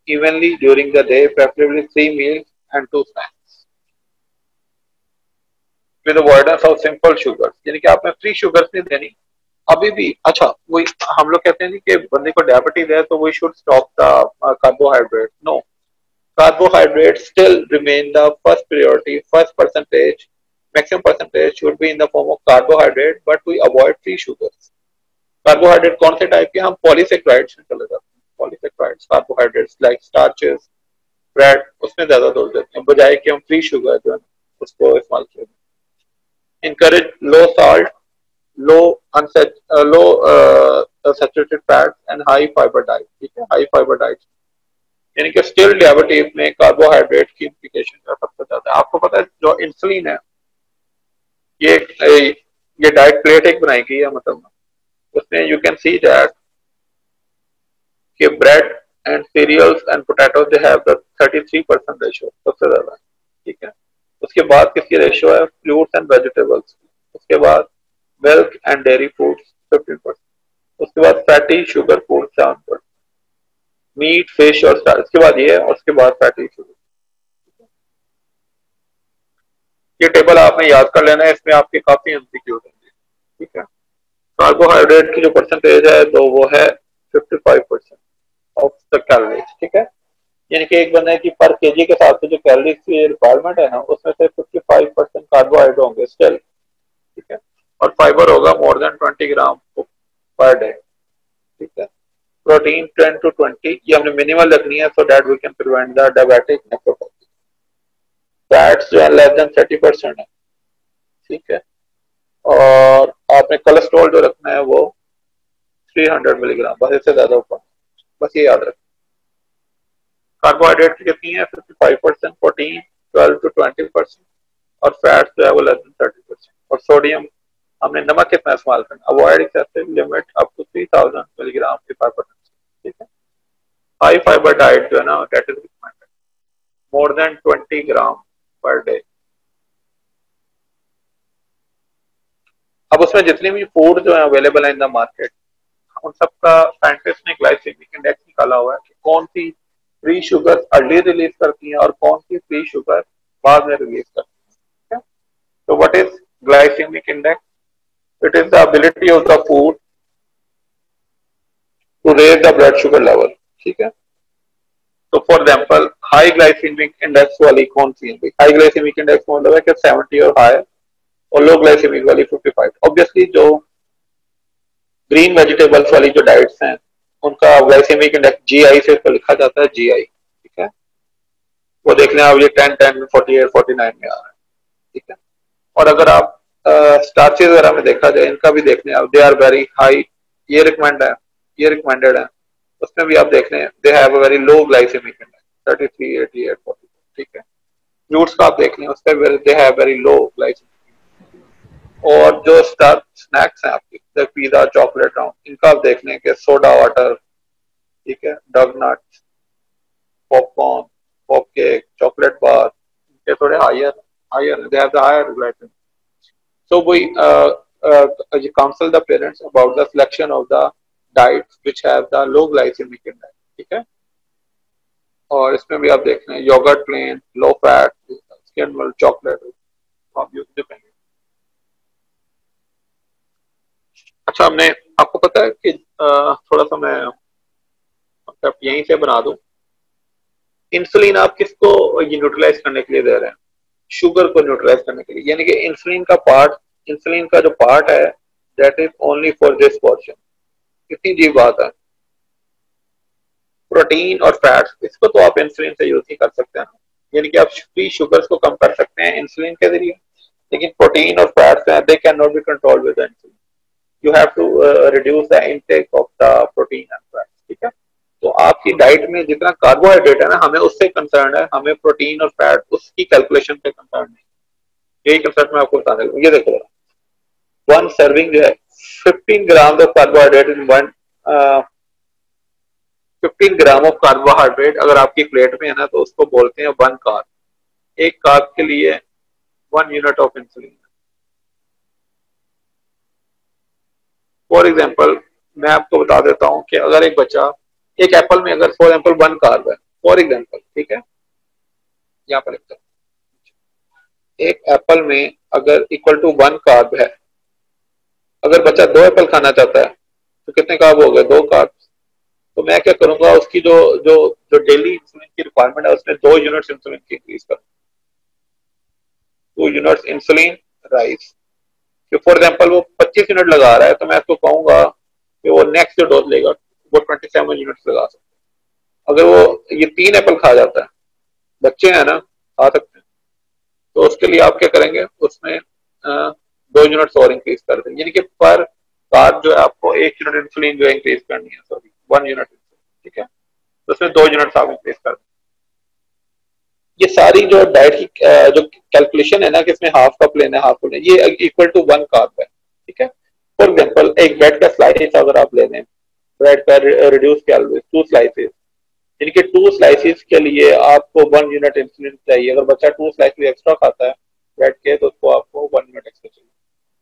evenly during the day, preferably 3 meals and 2 snacks. With avoidance of simple sugars, यानी कि आपने फ्री शुगर्स नहीं देनी अभी भी। अच्छा, वही हम लोग कहते हैं कि बंदे को डायबिटीज है तो we should stop the carbohydrate. No, carbohydrates still remain the first priority. First percentage, maximum percentage should be in the form of carbohydrate, but we avoid free sugars. Carbohydrate कौन से टाइप के, हम polysaccharides में चले जाते हैं। Polysaccharides carbohydrates like starches, bread, उसमें ज्यादा जोर देते हैं बजाय कि हम फ्री शुगर जो है उसको इस्तेमाल करें। Encourage low salt, low saturated fat and high fibre diet, ठीक है, हाई फाइबर डाइट। यानी कि स्टिल डायबिटीज में कार्बोहाइड्रेट की इंप्लीकेशन सबसे ज्यादा है। आपको पता है जो इंसुलिन है ये ये डाइट प्लेट एक बनाई गई है, मतलब उसमें यू कैन सी दैट कि bread and cereals and potato they have the 33% ratio, सबसे ज्यादा, ठीक है। उसके बाद किसकी रेशियो है, फ्रूट्स एंड वेजिटेबल्स। उसके बाद मिल्क एंड डेयरी फूड्स 15%। उसके बाद fatty sugar food 7%, meat fish और स्टार्च, इसके बाद ये है, और उसके बाद फैटी शुगर। ये टेबल आपने याद कर लेना है, इसमें आपके काफी एमसीक्यू होंगे, ठीक है। कार्बोहाइड्रेट की जो परसेंटेज है तो वो है 55% ऑफ द कैलोरीज, ठीक है। यानी कि एक बंदे की पर केजी के हिसाब से जो कैलोरीज की रिक्वायरमेंट है ना, उसमें से 55% कार्बोहाइड्रेट होंगे स्टिल, ठीक है। और फाइबर होगा मोर देन 20 ग्राम पर डे, ठीक है। प्रोटीन 10 to 20, ये हमने मिनिमल रखनी है so that we can prevent the diabetic nephropathy. Fats जो है लेस देन 30% है, ठीक है। और आपने कोलेस्ट्रॉल जो रखना है वो 300 मिलीग्राम, बस इससे ज्यादा ऊपर, बस ये याद रखें। कार्बोहाइड्रेट की कितनी है, 55%, प्रोटीन 12 to 20%, और फैट्स जो है वो लेस देन 30%। और सोडियम, हमने नमक कितना इस्तेमाल करना, avoid excessive, limit up to 3000 milligram के 5%, ठीक है। हाई फाइबर डाइट जो है ना, that is recommended more than 20 gram per day. अब उसमें जितनी भी फूड जो है अवेलेबल है इन द मार्केट, उन सबका साइंटिस्ट ने ग्लाइसेमिक इंडेक्स निकाला हुआ है कि कौन सी फ्री शुगर अर्ली रिलीज करती है और कौन सी फ्री शुगर बाद में रिलीज करती है। तो what is glycaemic index? It is the ability of the food to raise the blood sugar level, ठीक है। तो for example high glycaemic index वाली कौन सी है? हाई ग्लाइसेमिक इंडेक्स मतलब है कि 70 और हाई, और लो ग्लाइसेमिक वाली 55। ऑब्वियसली जो ग्रीन वेजिटेबल्स वाली जो डाइट्स हैं उनका ग्लाइसेमिक इंडेक्स जीआई से तो लिखा जाता है, जीआई, ठीक है। वो देख लें आप, ये 10 10 48 49 में आ रहा है, ठीक है। और अगर आप स्टार्चेज वगैरह में देखा जाए, इनका भी देख लें आप, दे आर वेरी हाई, ये रिकमेंड है, ये रिकमेंडेड है। उसमें भी आप देख लें they have a very low glycaemic index 33 88 40, ठीक है। फ्रूट्स का आप देख लें, उस पर they have very low glycaemic. और जो स्टार्च स्नैक्स हैं आपके, पिज्जा चॉकलेट राउंड, इनका आप देख लें कि सोडा वाटर, ठीक है, doughnuts, popcorn, pop cake, chocolate bar, ये थोड़े higher higher, they have the higher glycaemic. So we counsel the parents about the selection of the diets which have the low glycemic index, ठीक है। और इसमें भी आप देख रहे हैं yoghurt plain, low fat, skin milk, chocolate, आप यूज करेंगे। अच्छा, हमने, आपको पता है कि थोड़ा सा मैं मतलब यहीं से बना दूं, इंसुलिन आप किसको ये न्यूट्रलाइज करने के लिए दे रहे हैं? शुगर को न्यूट्रलाइज करने के लिए, यानी कि इंसुलिन का पार्ट, इंसुलिन का जो पार्ट है that is only for this portion. कितनी अजीब बात है। प्रोटीन और फैट्स, इसको तो आप इंसुलिन से यूज नहीं कर सकते हैं, यानी कि आप फ्री शुगर्स को कम कर सकते हैं इंसुलिन के जरिए, लेकिन प्रोटीन और फैट्स हैं they can not be controlled with insulin. You have to reduce the intake of the protein and fats, ठीक है। तो आपकी डाइट में जितना कार्बोहाइड्रेट है ना, हमें उससे कंसर्न है, हमें प्रोटीन और फैट उसकी कैलकुलेशन पे कंसर्न नहीं। यही कंसेप्ट मैं आपको बताने लूँ। ये देखो, वन सर्विंग जो है 15 gram of carbohydrate in one, 15 gram of carbohydrate अगर आपकी प्लेट में है ना, तो उसको बोलते हैं वन कार्ब। एक कार्ब के लिए 1 unit of insulin. For example मैं आपको बता देता हूं कि अगर एक बच्चा, एक एप्पल में अगर फॉर एग्जाम्पल 1 कार्ब है, फॉर एग्जाम्पल, ठीक है, यहाँ पर लिखता हूं, एक एप्पल में अगर इक्वल टू 1 कार्ब है, अगर बच्चा 2 एप्पल खाना चाहता है तो कितने कार्ब हो गए? 2 कार्ब। तो मैं क्या करूंगा, उसकी जो जो जो डेली इंसुलिन की रिक्वायरमेंट है उसमें 2 यूनिट इंसुलिन की इंक्रीज कर, 2 unit insulin rice. For example वो 25 यूनिट लगा रहा है, तो मैं उसको कहूंगा कि वो नेक्स्ट जो डोज लेगा वो 27 यूनिट लगा सकता है। अगर वो ये 3 एप्पल खा जाता है, बच्चे हैं ना, खा सकते हैं, तो उसके लिए आप क्या करेंगे, उसमें 2 यूनिट और इंक्रीज कर देंगे, यानी कि पर कार्ब जो है आपको 1 यूनिट इंसुलिन जो है इंक्रीज करनी है, सॉरी 1 यूनिट, ठीक है। तो उसमें 2 यूनिट आप इंक्रीज कर दें। ये सारी जो डाइट की जो कैलकुलेशन है ना कि इसमें हाफ कप लेना है, हाफ लेना है, ये इक्वल टू 1 कार्ब है। एक ब्रेड का स्लाइस अगर आप ले लें, ब्रेड का रिड्यूस कैलोरीज 2 स्लाइसेस, इनके 2 स्लाइसेस के लिए आपको 1 यूनिट इंसुलिन चाहिए। अगर बच्चा 2 स्लाइसेस एक्स्ट्रा खाता है ब्रेड के तो उसको आपको 1 यूनिट एक्स्ट्रा चाहिए।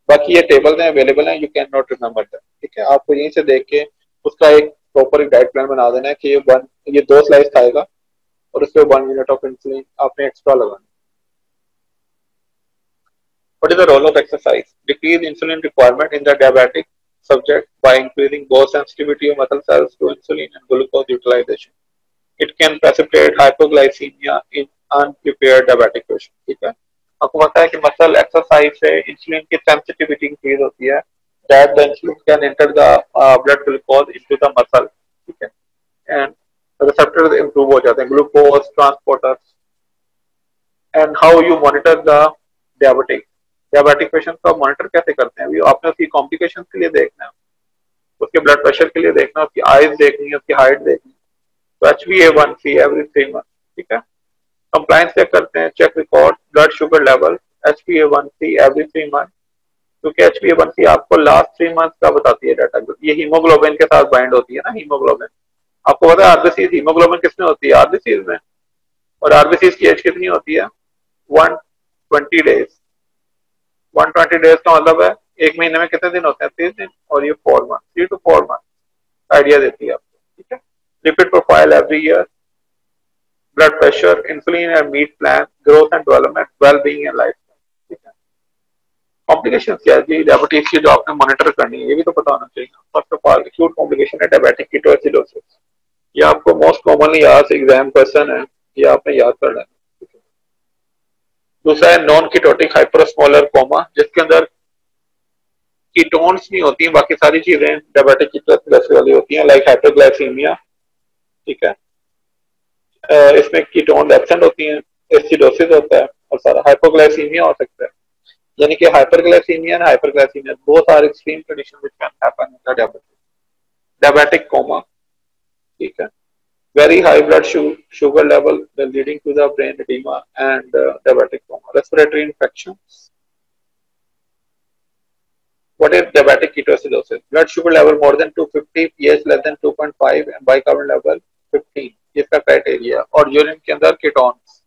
बाकी ये टेबल में अवेलेबल है, you can not remember that, ठीक है। आपको यहीं से देख के उसका एक प्रॉपर डाइट प्लान बना देना है कि ये 2 स्लाइस खाएगा और उसके 1 यूनिट ऑफ इंसुलिन आपने एक्स्ट्रा लगाना। What is the role of exercise? Decrease insulin requirement in the diabetic subject by increasing both sensitivity of muscle cells to insulin and glucose utilization. It can precipitate hypoglycemia in unprepared diabetic patients. ठीक है, आपको पता है कि muscle exercise से insulin की sensitivity increase होती है, that the insulin can enter the blood glucose into the muscle, ठीक है, and receptors improve हो जाते हैं, glucose transporters. And how you monitor the diabetic patient को आप मॉनिटर कैसे करते हैं? आपने उसकी कॉम्प्लिकेशन के लिए देखना है, उसके ब्लड प्रेशर के लिए देखना है, उसकी आइज देखनी है, उसकी हाइट देखनी है। तो HbA1c एवरी 3 मंथ, ठीक है। कंप्लायंस चेक करते हैं, check record blood sugar level HbA1c every 3 month, क्योंकि HbA1c आपको लास्ट 3 मंथ का बताती है डाटा। ये हीमोग्लोबिन के साथ बाइंड होती है ना, हीमोग्लोबिन। आपको पता है आरबीसी हीमोग्लोबिन किसमें होती है? आरबीसी में। और आरबीसी की एज कितनी होती है? 120 डेज। 120 डेज का मतलब है 1 महीने में कितने दिन होते हैं? 30 दिन। और ये 4 मंथ, 3 to 4 मंथ आइडिया देती है आपको, ठीक है। Lipid profile every year, blood pressure, insulin and meal plan, growth and development, well being and life, ठीक है। कॉम्प्लिकेशन क्या है जी डायबिटीज की जो आपने मॉनिटर करनी है, ये भी तो पता होना चाहिए। First of all acute complication है डायबिटिक कीटोएसिडोसिस, ये आपको मोस्ट कॉमनली आज एग्जाम क्वेश्चन है, ये आपने याद करना है। दूसरा है नॉन कीटोटिक हाइपरस्मोलर कोमा, जिसके अंदर कीटोन्स नहीं होती हैं, बाकी सारी चीजें डायबिटिक कीटोसिडोसिस वाली होती हैं, लाइक हाइपरग्लाइसीमिया, ठीक है। इसमें कीटोन एब्सेंट होती हैं, एसिडोसिस होता है और सारा हाइपोग्लाइसीमिया हो सकता है। यानी कि hyperglycaemia and hyperglycaemia both are extreme condition which can happen in the diabetic coma, ठीक है। Very high blood sugar level leading to the brain edema and diabetic coma. Respiratory infections. What is diabetic ketoacidosis? Blood sugar level more than 250, pH less than 2.5 and bicarbonate level 15. इसका criteria. और urine के अंदर ketones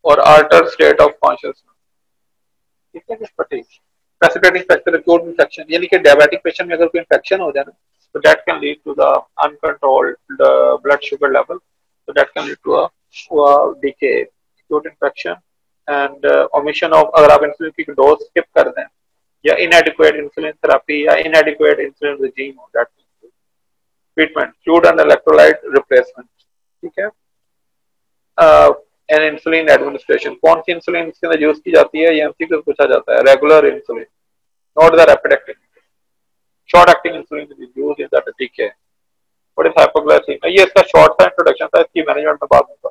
और altered state of consciousness, ठीक है। किस पर ठीक precipitating factor acute infection, यानी कि डायबिटिक पेशेंट में अगर कोई इंफेक्शन हो जाए ना, so that can lead to the uncontrolled blood sugar level, so that can lead to a decay, acute infection and omission of, अगर आप इंसुलिन की डोज स्किप कर दें या inadequate insulin therapy या inadequate insulin regime हो, that treatment, fluid and electrolyte replacement, ठीक है। एन इंसुलिन एडमिनिस्ट्रेशन, कौन सी इंसुलिन इसके अंदर यूज की जाती है, ये एमसीक्यू पूछा जाता है। Regular insulin, not the rapid acting, short acting insulin is used in that, ठीक है। What is hypoglycaemia? ये इसका शॉर्ट सा इंट्रोडक्शन था, इसकी मैनेजमेंट में बात होगा।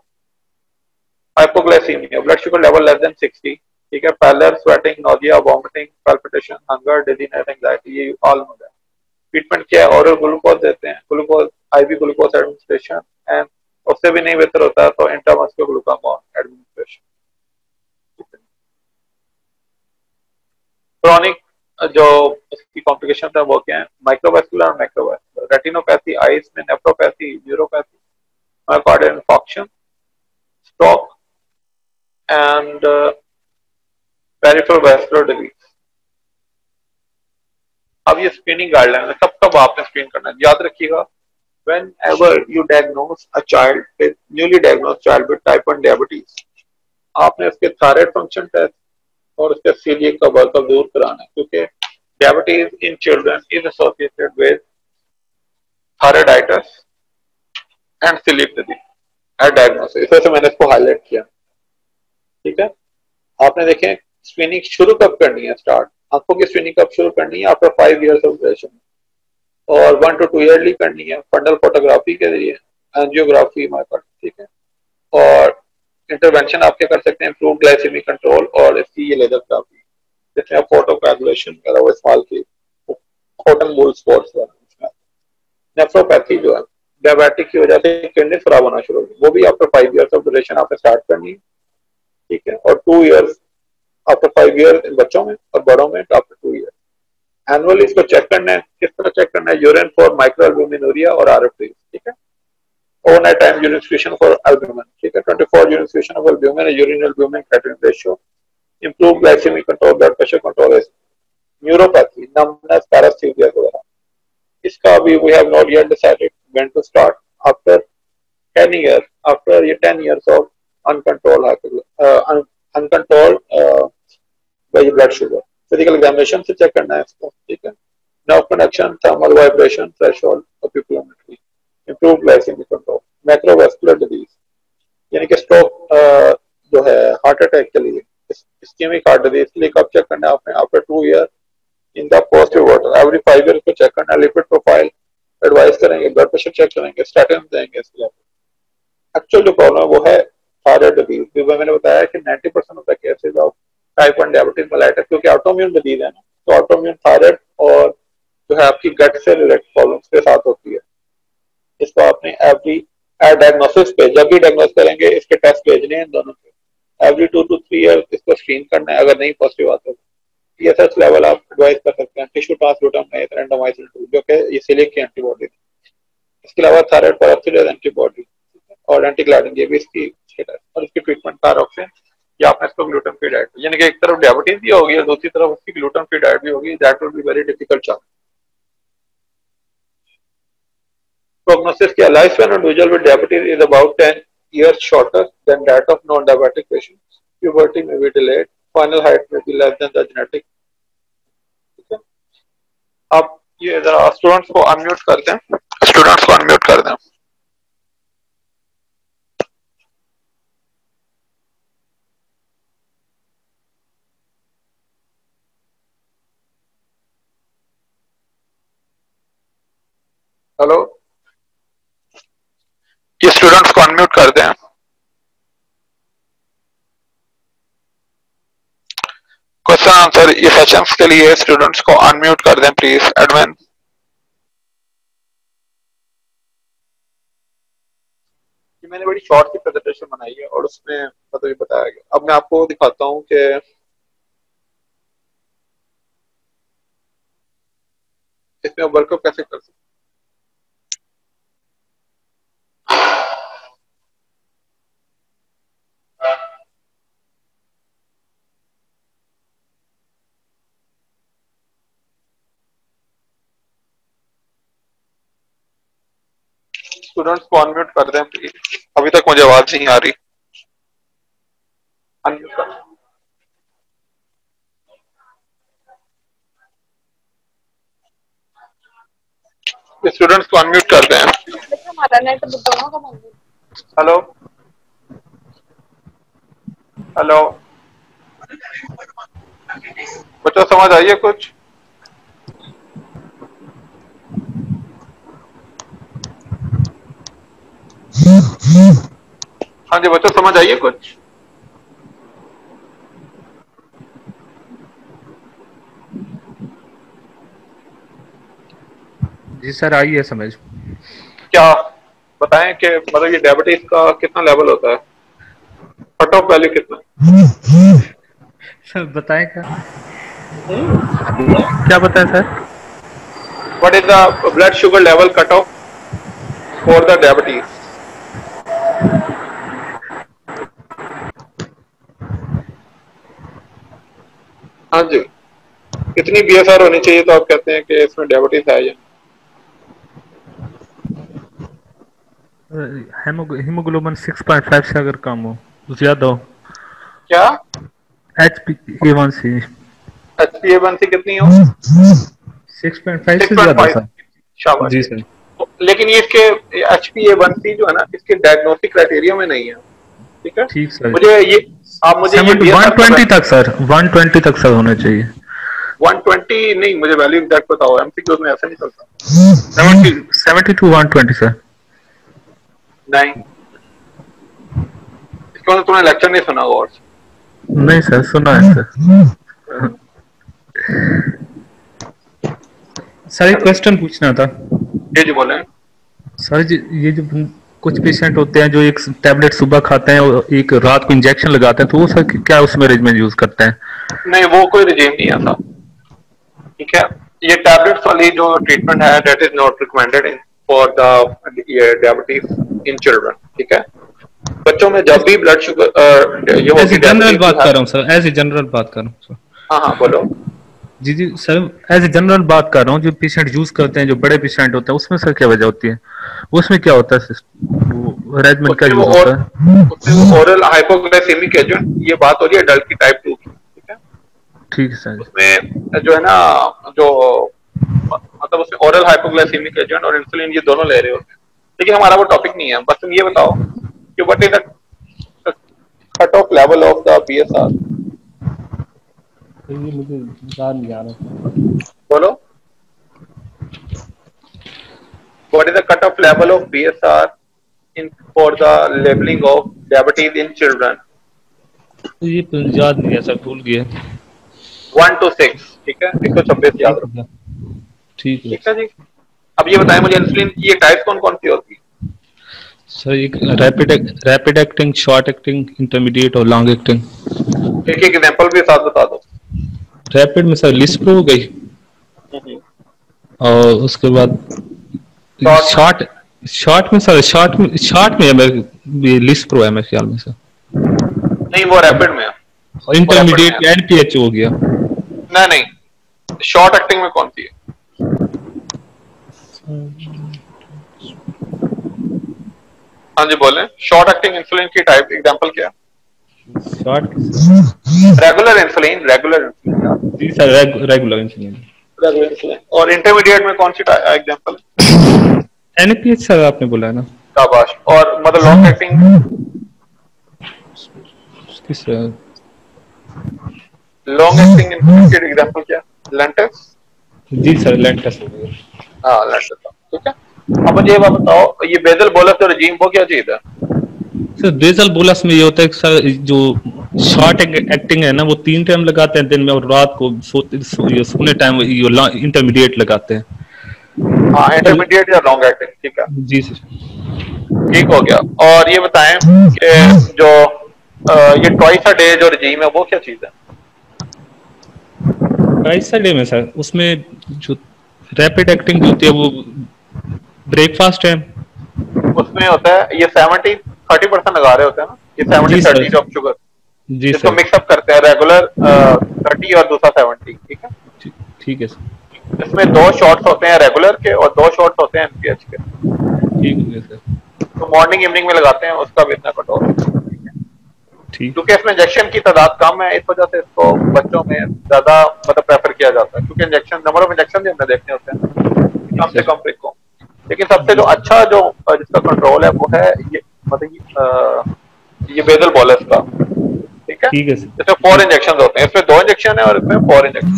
Hypoglycaemia, blood sugar level less than 60, ठीक है। Pallor, sweating, nausea, vomiting, palpitation, hunger, dizziness, anxiety, ये ऑल नो दैट। ट्रीटमेंट क्या है? ओरल ग्लूकोज देते हैं, glucose IV glucose administration, and उससे भी नहीं बेहतर होता है तो इंट्रामस्कुलर ग्लूकागोन एडमिनिस्ट्रेशन। क्रॉनिक जो इसकी कॉम्प्लिकेशन है वो क्या है? माइक्रोवास्कुलर और मैक्रोवास्कुलर, रेटिनोपैथी, आइज में nephropathy, neuropathy, myocardial infarction, stroke and peripheral vascular disease. अब ये स्क्रीनिंग गाइडलाइन है, कब कब आपने स्क्रीन करना है, याद रखिएगा। Whenever you diagnose a child with newly diagnosed child with type 1 diabetes, आपने उसके थायराइड फंक्शन टेस्ट और उसके सीलिएक का वर्कअप दूर कराना है, क्योंकि diabetes in children is associated with thyroiditis and coeliac disease at diagnosis. इस वजह से मैंने इसको हाईलाइट किया, ठीक है। आपने देखें स्क्रीनिंग शुरू कब करनी है, स्टार्ट आंखों की स्क्रीनिंग कब शुरू करनी है? आफ्टर 5 years ऑफ ऑपरेशन, और 1 to 2 ईयरली करनी है फंडल फोटोग्राफी के जरिए, एंजियोग्राफी मार्कर, ठीक है। और इंटरवेंशन आपके कर सकते हैं इम्प्रूव ग्लाइसेमिक कंट्रोल और इसकी ये लेजर थेरेपी, जिसमें आप फोटो कोएगुलेशन वगैरह वो इस्तेमाल की, कॉटन वूल स्पॉट्स वगैरह। नेफ्रोपैथी जो है डायबिटिक की वजह से किडनी खराब होना शुरू होगी, वो भी आफ्टर 5 years ऑफ ड्यूरेशन आपने स्टार्ट करनी है, ठीक है। और 2 years आफ्टर 5 ईयर इन बच्चों में और बड़ों में आफ्टर 2 ईयर। एनुअली इसको चेक करना है। किस तरह चेक करना है? यूरिन फॉर माइक्रोअल्बुमिनुरिया और आरएफटी, ठीक है। Overnight time urine for albumin, ठीक है। 24 urine of albumin, urine albumin creatinine ratio, improve glycaemic control, blood pressure control, neuropathy, numbness, paraesthesia वगैरह। इसका अभी we have not yet decided when to start. After 10 years, after 10 years of uncontrolled uncontrolled blood sugar, physical examination से check करना है इसको, ठीक है। nerve conduction, thermal vibration, threshold और pupillometry, improve glycemic control, macrovascular disease यानी कि stroke जो है हार्ट अटैक के लिए, इस्केमिक हार्ट डिजीज के लिए कब चेक करना है आपने? After 2 years in the post water, every 5 years को चेक करना है। लिपिड प्रोफाइल एडवाइस करेंगे, ब्लड प्रेशर चेक करेंगे, स्टैटिन देंगे इसके लिए। एक्चुअल जो प्रॉब्लम है वो है थायराइड डिजीज। जो मैंने बताया कि 90% of the cases of type 1 diabetes mellitus क्योंकि ऑटोइम्यून डिजीज है ना, तो ऑटोइम्यून थायराइड और जो है आपकी गट से रिलेटेड प्रॉब्लम्स के साथ होती है। इसको आपने एवरी डायग्नोसिस पे जब भी डायग्नोस करेंगे इसके टेस्ट भेजने हैं दोनों के। एवरी 2 to 3 years इसको स्क्रीन करना है। अगर नहीं पॉजिटिव आते तो टीएसएच लेवल आप एडवाइस कर सकते हैं, टिश्यू ट्रांसग्लूटामाइनेज, रैंडमाइसिन 2 जो कि ये सिलिक की एंटीबॉडी। इसके अलावा थायराइड पेरोक्सिडेज एंटीबॉडी और एंटीग्लाइडिन, ये भी इसकी स्टेटस और इसकी ट्रीटमेंट थायरॉक्सिन, या आपने इसको ग्लूटेन फ्री डाइट, यानी कि एक तरफ डायबिटीज भी होगी और दूसरी तरफ उसकी ग्लूटेन फ्री डाइट भी होगी। That will be very difficult challenge. Prognosis के lifespan of individual with diabetes is about 10 years shorter than that of non-diabetic patients. Puberty may be delayed. Final height may be less than the genetic. ठीक है। आप ये जरा students को unmute कर दें। Students को अनम्यूट कर दें। हेलो, ये स्टूडेंट्स को अनम्यूट कर दें। क्वेश्चन आंसर ये सेशंस के लिए स्टूडेंट्स को अनम्यूट कर दें प्लीज एडमिन। मैंने बड़ी शॉर्ट की प्रेजेंटेशन बनाई है और उसमें मतलब ये बताया गया। अब मैं आपको दिखाता हूँ कि इसमें वर्कअप कैसे कर सकते। स्टूडेंट्स को अनम्यूट कर दें प्लीज, अभी तक मुझे आवाज नहीं आ रही। अनम्यूट कर। स्टूडेंट्स को अनम्यूट कर दें। हेलो हेलो, बच्चों समझ आइए कुछ? हाँ जी बच्चों समझ आइए कुछ? जी सर आई है समझ। क्या बताएं कि मतलब ये डायबिटीज का कितना लेवल होता है? कट ऑफ वैल्यू कितना? सर बताएं क्या बताएं sir? What is the blood sugar level cut off for the diabetes? हाँ जी, कितनी बीएसआर होनी चाहिए तो आप कहते हैं कि इसमें डायबिटीज है? या हीमोग्लोबिन 6.5 से अगर कम हो, ज्यादा हो। क्या? HbA1c HbA1c कितनी हो? 6.5 से ज्यादा सर। शाबाश जी सर। लेकिन ये इसके HbA1c जो है ना, इसके डायग्नोस्टिक क्राइटेरिया में नहीं है, ठीक है। ठीक सर। मुझे ये आप मुझे ये 120 तक सर, 120 तक सर होना चाहिए। 120 नहीं, मुझे वैल्यू एग्जैक्ट बताओ, एमसीक्यूज में ऐसा नहीं चलता। 70 to 120 सर। नहीं, इसका मतलब तुमने लेक्चर नहीं सुना और नहीं सर सुना है सर। सर एक क्वेश्चन पूछना था। जी जी बोले। सर जी ये जो कुछ पेशेंट होते हैं जो एक टैबलेट सुबह खाते हैं और एक रात को इंजेक्शन लगाते हैं, तो वो सर क्या उसमें रेजिमेंट यूज करते हैं? नहीं, वो कोई रिजीम नहीं है था, ठीक है। ये टैबलेट्स वाली जो ट्रीटमेंट है that is not recommended in for the ये डायबिटीज इन चिल्ड्रन, ठीक है। बच्चों में जब भी ब्लड शुगर ये एज ए होगी जनरल बात कर डायबिटीज। रहा हूँ सर, एज ए जनरल बात कर रहा हूँ सर। हाँ हाँ बोलो। जी जी सर, एज ए जनरल बात कर रहा हूँ, जो पेशेंट यूज करते हैं, जो बड़े पेशेंट होते हैं, उसमें सर क्या वजह होती है? उसमें क्या होता है, वो रेजिमेंट का उसमें वो यूज और होता है? उसमें वो ओरल हाइपोग्लाइसेमिक एजेंट, ये बात हो रही है अडल्ट की टाइप 2 की, ठीक है। ठीक है सर। उसमें जो है ना, जो मतलब उसमें ओरल हाइपोग्लाइसेमिक एजेंट और इंसुलिन ये दोनों ले रहे होते हैं, लेकिन हमारा वो टॉपिक नहीं है। बस तुम ये बताओ कि what is the cut off level of the BSR? ये मुझे याद नहीं आ रहा। बोलो, what is the cut off level of BSR in for the labelling of diabetes in children? तो ये तो याद नहीं है सर, भूल गया। 1 to 6, ठीक है, 126 याद रखो, ठीक है ठीक है जी। अब ये बताएं मुझे, इंसुलिन की ये टाइप कौन कौन सी होती है? सर। एक rapid acting, short acting, intermediate और लॉन्ग एक्टिंग। एक एक एग्जांपल भी साथ बता दो। रैपिड में सर लिस्प्रो हो गई, और उसके बाद शॉर्ट शॉर्ट में सर, शॉर्ट में लिस्प्रो है मेरे ख्याल में सर। नहीं, वो रैपिड में है। और इंटरमीडिएट एनपीएच हो गया। नहीं नहीं, शॉर्ट एक्टिंग में कौन सी है? हाँ जी बोलें, शॉर्ट एक्टिंग इंसुलिन की टाइप एग्जांपल क्या? Short regular insulin, regular insulin. जी sir, regular insulin. Regular insulin. और इंटरमीडिएट में कौन सी एग्जांपल? एनपीएच सर आपने बोला है ना। शाबाश। और मतलब लॉन्ग एक्टिंग? किस लॉन्ग एक्टिंग इंसुलिन की एग्जांपल क्या? लेंटेस? जी सर, लेंटस हो गया। हाँ लेंटेस, ठीक है। अब मुझे ये बात बताओ, ये बेसल बोलस और रजीम वो क्या चीज है? सर बेसल बोलस में ये होता है कि सर जो शॉर्ट एक्टिंग है ना, वो 3 टाइम लगाते हैं दिन में, और रात को सोने टाइम इंटरमीडिएट लगाते हैं। हाँ, इंटरमीडिएट या लॉन्ग एक्टिंग, ठीक है। जी सर। ठीक हो गया। और ये बताएं कि जो ये ट्वाइस अ डे जो रजीम है वो क्या चीज है? ट्वाइस अ डे में सर, उसमें जो रैपिड एक्टिंग होती है वो ब्रेकफास्ट है। उसमें होता है ये 70-30% लगा रहे होते हैं ना, ये 70-30 ऑफ शुगर, जी जिसको सर। मिक्सअप करते हैं, रेगुलर 30 और दूसरा 70, ठीक है। ठीक है सर। इसमें 2 शॉट्स होते हैं रेगुलर के और 2 शॉट्स होते हैं एनपीएच के। ठीक है सर। तो मॉर्निंग इवनिंग में लगाते हैं, उसका भी इतना कट ऑफ है, ठीक। क्योंकि इसमें इंजेक्शन की तादाद कम है, इस वजह से इसको बच्चों में ज्यादा मतलब प्रेफर किया जाता है, क्योंकि इंजेक्शन, नंबर ऑफ इंजेक्शन भी हमें देखने होते हैं, कम से कम प्रिको। लेकिन सबसे जो अच्छा जो जिसका कंट्रोल है वो है ये मतलब ये बेसल बोलस का, ठीक है। ठीक है सर। इसमें 4 इंजेक्शन होते हैं, इसमें 2 इंजेक्शन है और इसमें 4 इंजेक्शन।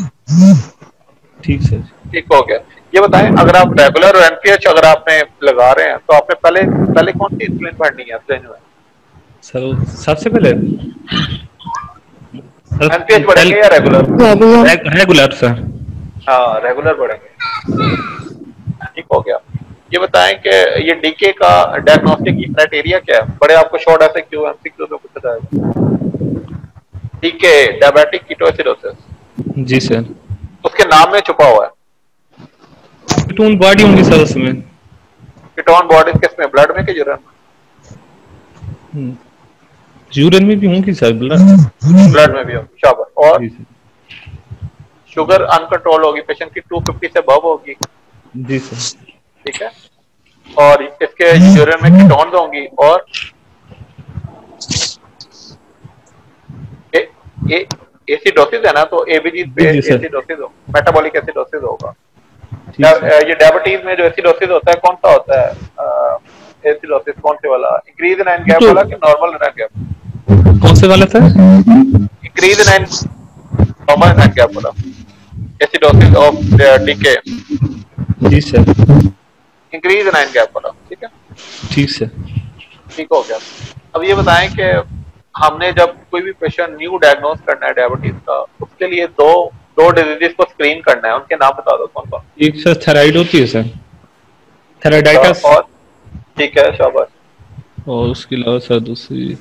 ठीक सर। ठीक हो गया। ये बताएं, अगर आप रेगुलर और एनपीएच अगर आपने लगा रहे हैं तो आपने पहले कौन सी इंसुलिन भरनी है ट्रेन में? सर सबसे पहले एनपीएच बढ़ेंगे या रेगुलर? Regular sir. हाँ रेगुलर बढ़ेंगे। ठीक हो गया। ये बताएं कि ये डीके का डायग्नोस्टिक क्राइटेरिया क्या है? बड़े आपको शॉर्ट ऐसे क्यों एमसीक्यू में पूछा जाएगा। DK, diabetic ketoacidosis. जी सर। उसके नाम में छुपा हुआ है। कीटोन बॉडी होंगी सर उसमें। कीटोन बॉडीज किसमें, ब्लड में कि यूरिन में? यूरिन में भी होंगी सर, ब्लड में भी होगी। शाबाश। और शुगर अनकंट्रोल होगी, पेशेंट की 250 से अबव होगी। जी सर। ठीक है। और इसके यूरिन में कीटोन्स होंगी और एसिडोसिस है ना, तो एबीजी पे एसिडोसिस हो, मेटाबॉलिक एसिडोसिस होगा। ये डायबिटीज में जो एसिडोसिस होता है कौन सा होता है? एसिडोसिस कौन से वाला, इंक्रीज इन गैप वाला कि नॉर्मल इन गैप? कौन से वाला sir? Increase in normal in gap वाला एसिडोसिस ऑफ डीके। जी सर। इंक्रीज इन गैप वाला, ठीक है। ठीक सर। ठीक हो गया। अब ये बताएं कि हमने जब कोई भी पेशेंट न्यू डायग्नोस करना है डायबिटीज का, उसके लिए दो डिजीजेस को स्क्रीन करना है, उनके नाम बता दो कौन कौन? एक सर थायराइड होती है सर, थायराइडाइटिस। और ठीक है, शाबाश। और उसके अलावा सर दूसरी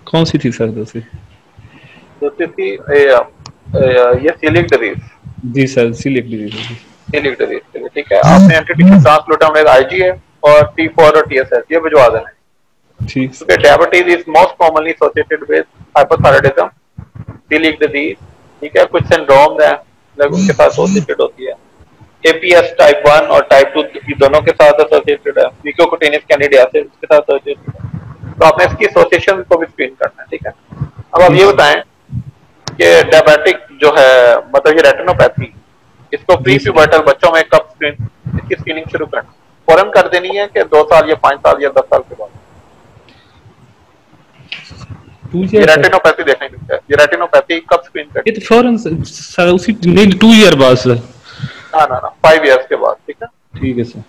कौन सी थी सर दूसरी? दूसरी थी ये सीलिक डिजीज। जी sir, select disease. Coeliac disease के लिए, ठीक है, आपने एंटीटीज ट्रांसग्लूटामाइड आईजी है और T4 और TSH ये भिजवा देना है। ठीक क्योंकि sir. Diabetes is most commonly associated with hypothyroidism, coeliac disease, ठीक है, कुछ सिंड्रोम है मतलब उनके साथ एसोसिएटेड होती है। एपीएस टाइप 1 और टाइप 2 दोनों के साथ एसोसिएटेड है। म्यूकोकुटेनियस कैंडिडियासिस के साथ एसोसिएटेड है। तो आपने इसकी एसोसिएशन को भी स्क्रीन करना है, ठीक है। अब आप ठीक ये सर। बताएं कि डायबिटिक जो है मतलब ये रेटिनोपैथी, इसको प्री जी सर। प्यूबर्टल बच्चों में कब इसकी स्क्रीनिंग शुरू करनी, फौरन कर देनी है कि 2 साल या 5 साल या 10 साल के बाद? 2 ये ईयर सर। रेटिनोपैथी देखने की है, ये रेटिनोपैथी कब स्क्रीन ये करनी तो फौरन सर उसी नहीं 2 ईयर बाद सर। है? ना 5 इयर्स के बाद, ठीक है। ठीक है सर।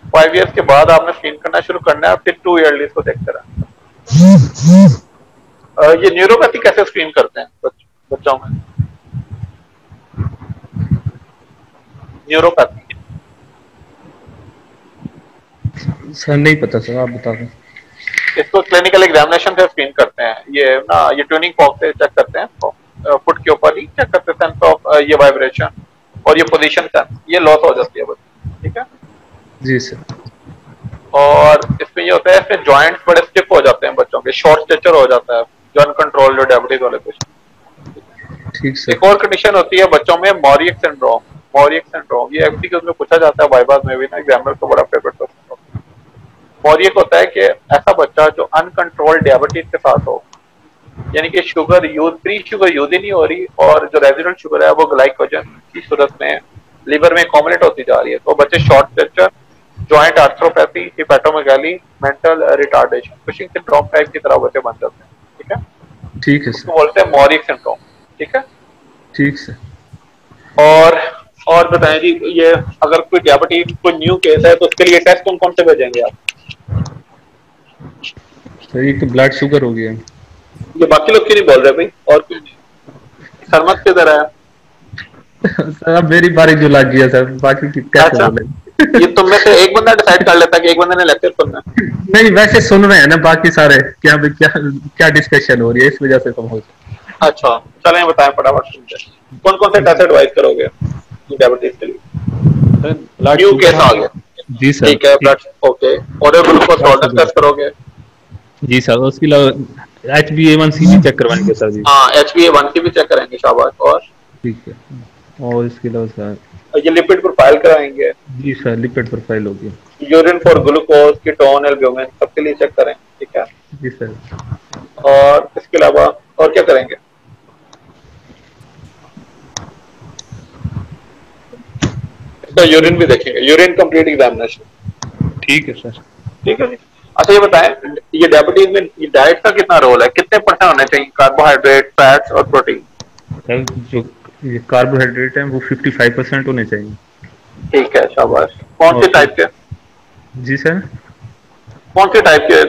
5 इयर्स के बाद आपने स्क्रीन करना शुरू करना है, फिर 2 ईयरली इसको देखते रहना। ये न्यूरोपैथी कैसे स्क्रीन करते हैं बच्चों में? न्यूरोपैथी सर नहीं पता सर, आप बता दें। इसको क्लिनिकल एग्जामिनेशन से स्क्रीन करते हैं। ये ना ये ट्यूनिंग फॉर्क से चेक करते हैं, तो फुट के ऊपर ही चेक करते हैं, सेंस ऑफ ये वाइब्रेशन और ये पोजीशन सेंस, ये लॉस हो जाती है बच्चे, ठीक है। जी सर। और इसमें ये होता है, इसमें जॉइंट्स बड़े स्टिफ हो जाते हैं बच्चों के, शॉर्ट स्ट्रेचर हो जाता है जो अनकंट्रोल्ड जो डायबिटीज वाले पेशेंट। ठीक सर। एक और कंडीशन होती है बच्चों में, मॉरियक सिंड्रोम। मॉरियक सिंड्रोम ये एमसीक्यू में पूछा जाता है, वाइवा में भी ना, एग्जामिनर को बड़ा फेवरेट होता है। मॉरियक होता है कि ऐसा बच्चा जो अनकंट्रोल्ड डायबिटीज के साथ हो, यानी कि sugar use, pre sugar use ही नहीं हो रही और जो रेजिडुअल शुगर है वो ग्लाइकोजन की सूरत में लीवर में कॉम्बिनेट होती जा रही है। तो बच्चे short stature, joint arthropathy, हिपैटोमेगाली, mental retardation, Cushing syndrome type की तरह बच्चे बन जाते हैं, ठीक है। ठीक है सर। उसको बोलते हैं मॉरिक सिंड्रोम, ठीक है। ठीक सर। और बताएं जी, ये अगर कोई डायबिटीज कोई न्यू केस है तो उसके लिए टेस्ट कौन कौन से भेजेंगे आप? सर एक तो ब्लड शुगर हो गया। ये बाकी लोग क्यों नहीं बोल रहे भाई? और क्यों नहीं? सरमत किधर है? सर अब मेरी बारी जो लग गया सर, बाकी की कैसे अच्छा, बोले? ये तुम में से एक बंदा डिसाइड कर लेता है कि एक बंदे ने लेक्चर सुनना है। नहीं वैसे सुन रहे हैं ना बाकी सारे, क्या क्या क्या डिस्कशन हो रही है, इस वजह से तुम हो। अच्छा चलें, बताएं फटाफट सुनते हैं। कौन कौन से टेस्ट एडवाइस करोगे डायबिटीज के लिए? सर ब्लड न्यू केस आ शुगर। गया, जी सर। ठीक है, ब्लड ओके। और ग्लूकोज टॉलरेंस टेस्ट करोगे? जी सर। उसके अलावा HbA1c भी चेक करवाएंगे सर जी। हाँ, HbA1c भी चेक करेंगे, शाबाश। और ठीक है। और इसके अलावा सर ये लिपिड प्रोफाइल कराएंगे। जी सर लिपिड प्रोफाइल होगी। Urine for glucose, ketone, albumin सबके लिए चेक करें, ठीक है। जी सर। और इसके अलावा और क्या करेंगे? इसका यूरिन भी देखेंगे, यूरिन कंप्लीट एग्जामिनेशन, ठीक है सर। ठीक है जी। अच्छा ये बताएं, ये डायबिटीज में ये डाइट का कितना रोल है, कितने परसेंट होने चाहिए कार्बोहाइड्रेट, फैट्स और प्रोटीन? सर जो ये कार्बोहाइड्रेट है वो 55% होने चाहिए। ठीक है, शाबाश। कौन से टाइप के? जी सर। कौन से टाइप के?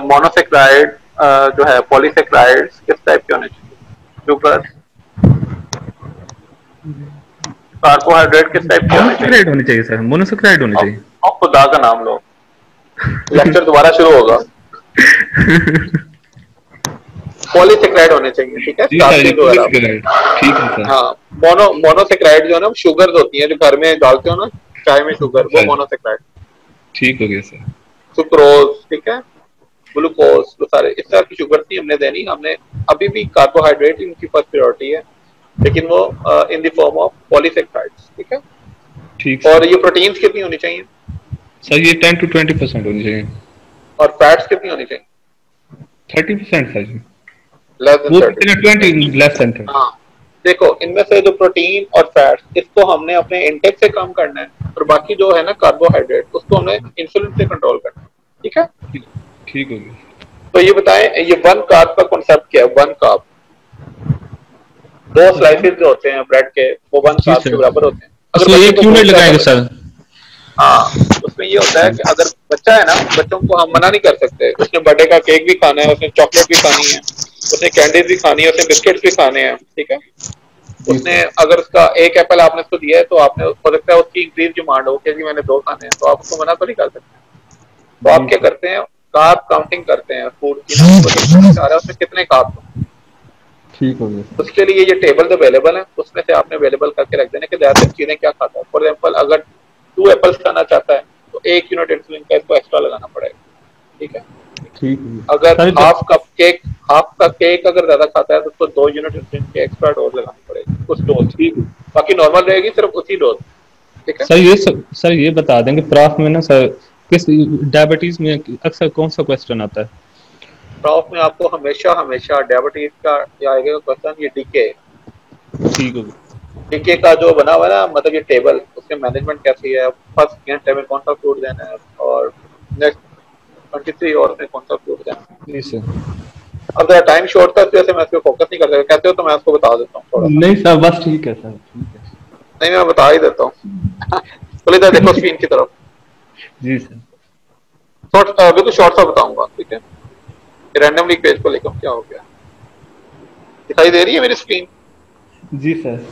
मोनोसेक्राइड जो है, पॉलीसेक्राइड्स, किस टाइप के होने चाहिए? शुगर, कार्बोहाइड्रेट किस टाइप के होने चाहिए? मोनोसेक्राइड होने चाहिए सर, मोनोसेक्राइड होने चाहिए। और खुदा का नाम लो, लेक्चर दोबारा शुरू होगा। पॉलीसेक्राइड होने चाहिए, ठीक है। जी सर जी पॉलीसेक्राइड। ठीक है सर। हाँ, मोनोसेक्राइड जो है ना, शुगर होती है जो घर में डालते हो ना चाय में, शुगर, वो मोनोसेक्राइड। ठीक हो गया सर। सुक्रोज, ठीक है, ग्लूकोज, वो सारे इस तरह की शुगर नहीं हमने देनी। हमने अभी भी कार्बोहाइड्रेट इनकी फर्स्ट प्रायोरिटी है, लेकिन वो in the form of polysaccharides, ठीक है। ठीक। और ये प्रोटीन्स कितनी होनी चाहिए सर? ये 10 to 20% होनी चाहिए। और फैट्स कितनी होनी चाहिए? 30% सर जी। लेस वो देन 30। 20 less than 30। हाँ, देखो इनमें से जो प्रोटीन और फैट्स, इसको हमने अपने इंटेक से कम करना है, और बाकी जो है ना कार्बोहाइड्रेट, उसको हमने इंसुलिन से कंट्रोल करना है, ठीक है। ठीक हो गया। तो ये बताएं, ये वन कार्ब का कॉन्सेप्ट क्या है? वन कार्ब, 2 स्लाइसेस जो होते हैं ब्रेड के, वो वन कार्ब के बराबर होते हैं। अगर एक यूनिट लगाएंगे सर। हाँ, उसमें ये होता है कि अगर बच्चा है ना, बच्चों को हम मना नहीं कर सकते, उसने बर्थडे का केक भी खाना है, उसने चॉकलेट भी खानी है, उसने कैंडीज भी खानी है, उसने बिस्किट्स भी खाने हैं, ठीक है। जी उसने सर। अगर उसका एक एप्पल आपने उसको दिया है तो आपने हो सकता है उसकी इंक्रीज डिमांड हो कि जी मैंने 2 खाने हैं, तो आप उसको मना तो नहीं कर सकते। तो आप जी क्या सर। करते हैं, कार्ब काउंटिंग करते हैं फूड की ना, वो देखते हैं सारा उसमें कितने कार्ब हैं। ठीक हो गया सर। उसके लिए ये टेबल अवेलेबल है, उसमें से आपने अवेलेबल करके रख देना कि ज्यादातर चीजें क्या खाता है। फॉर एग्जाम्पल अगर 2 एप्पल्स खाना चाहता है तो 1 यूनिट इंसुलिन का इसको एक्स्ट्रा लगाना पड़ेगा, ठीक है। ठीक है अगर sir. Half cup cake, half का केक अगर ज्यादा खाता है तो उसको 2 यूनिट इंसुलिन की एक्स्ट्रा डोज लगानी पड़ेगी, कुछ डोज। ठीक है बाकी नॉर्मल रहेगी सिर्फ उसी डोज, ठीक है। सर, ये बता देंगे प्राफ में ना सर, किस डायबिटीज में अक्सर कौन सा क्वेश्चन आता है? टॉप में आपको हमेशा हमेशा डायबिटीज का ये आएगा क्वेश्चन, ये डीके। ठीक हो गया। डीके का जो बना हुआ है ना, मतलब ये टेबल, उसके मैनेजमेंट कैसी है, फर्स्ट घंटे में कौन सा फ्रूट देना है और नेक्स्ट 23 आवर्स में कौन सा फ्रूट देना है। जी सर। अब जरा टाइम शॉर्ट था, इस वजह से मैं इस पर फोकस नहीं कर सकता, कहते हो तो मैं आपको बता देता हूँ थोड़ा सा। नहीं सर, बस ठीक है सर, ठीक है। नहीं मैं बता ही देता हूँ। तो इधर देखो स्क्रीन की तरफ, जी सर। शॉर्ट बिल्कुल शॉर्ट सा बताऊंगा, ठीक है। रैंडमली पेज को लेकर क्या हो गया, दिखाई दे रही है मेरी स्क्रीन? जी सर।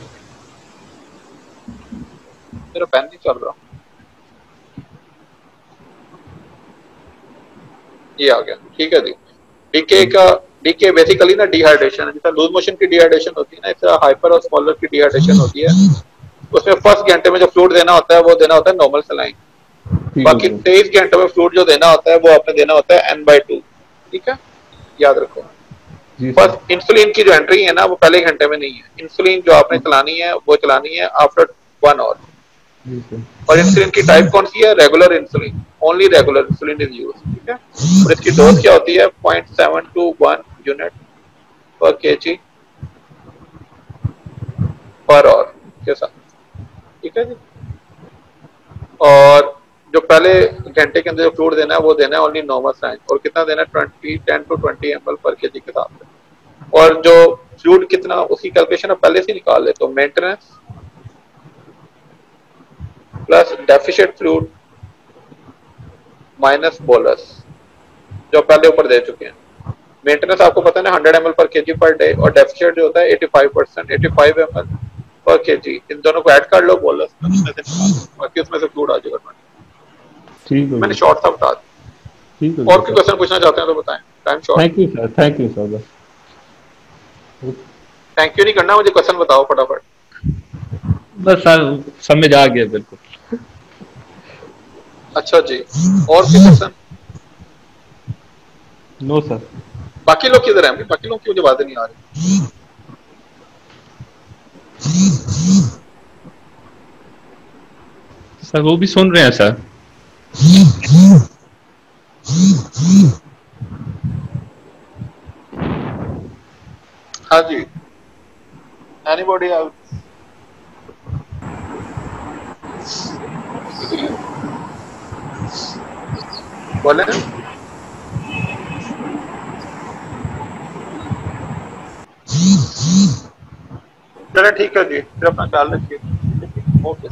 मेरा पेन नहीं चल रहा, ये आ गया, ठीक है जी। डीके का, डीके बेसिकली ना डिहाइड्रेशन है, जैसा लूज मोशन की डिहाइड्रेशन होती है ना, इस हाइपर और स्मॉलर की डिहाइड्रेशन होती है। उसमें फर्स्ट घंटे में जो फ्लूइड देना होता है वो देना होता है नॉर्मल सलाइन। ठीक हो बाकी गया। 23 घंटे में फ्लूइड जो देना होता है वो आपने देना होता है N/2, ठीक है, याद रखो। जी सर। फर्स्ट इंसुलिन की जो एंट्री है ना वो पहले घंटे में नहीं है, इंसुलिन जो आपने चलानी है वो चलानी है आफ्टर 1 आवर। जी सर। और इंसुलिन की टाइप कौन सी है, regular insulin, only regular insulin is use, ठीक है। और इसकी डोज क्या होती है, 0.7 to 1 unit per KG per hour के साथ, ठीक है जी। और जो पहले घंटे के अंदर जो फ्लूइड देना है वो देना है ओनली नॉर्मल साइज, और कितना देना है, 10 to 20 ml पर केजी के हिसाब से। और जो फ्लूइड कितना उसकी कैलकुलेशन आप पहले से निकाल ले, तो maintenance plus deficient fluid minus bolus, जो पहले ऊपर दे चुके हैं। मेंटेनेंस आपको पता है ना 100 ml पर केजी पर डे, और डेफिशिएंट जो होता है 85%, 85 ml पर केजी। इन दोनों को ऐड कर लो बोलस में, उसमें से निकाल लो, बाकी उसमें से फ्लूइड आ जाएगा। ठीक हो मैंने गया। शॉर्ट सा बता दिया। ठीक हो और गया कोई सर। क्वेश्चन पूछना चाहते हैं तो बताएं, time short. Thank you sir, thank you sir, बस। थैंक यू नहीं करना, मुझे क्वेश्चन बताओ फटाफट। बस सर, समझ आ गया बिल्कुल। अच्छा जी, और कोई क्वेश्चन? No sir. बाकी लोग किधर हैं, बाकी लोग की मुझे बातें नहीं आ रही। सर वो भी सुन रहे हैं सर। हाँ जी, एनीबॉडी एल्स? बोले। चलो ठीक है जी, फिर अपना ख्याल रखिए। ओके।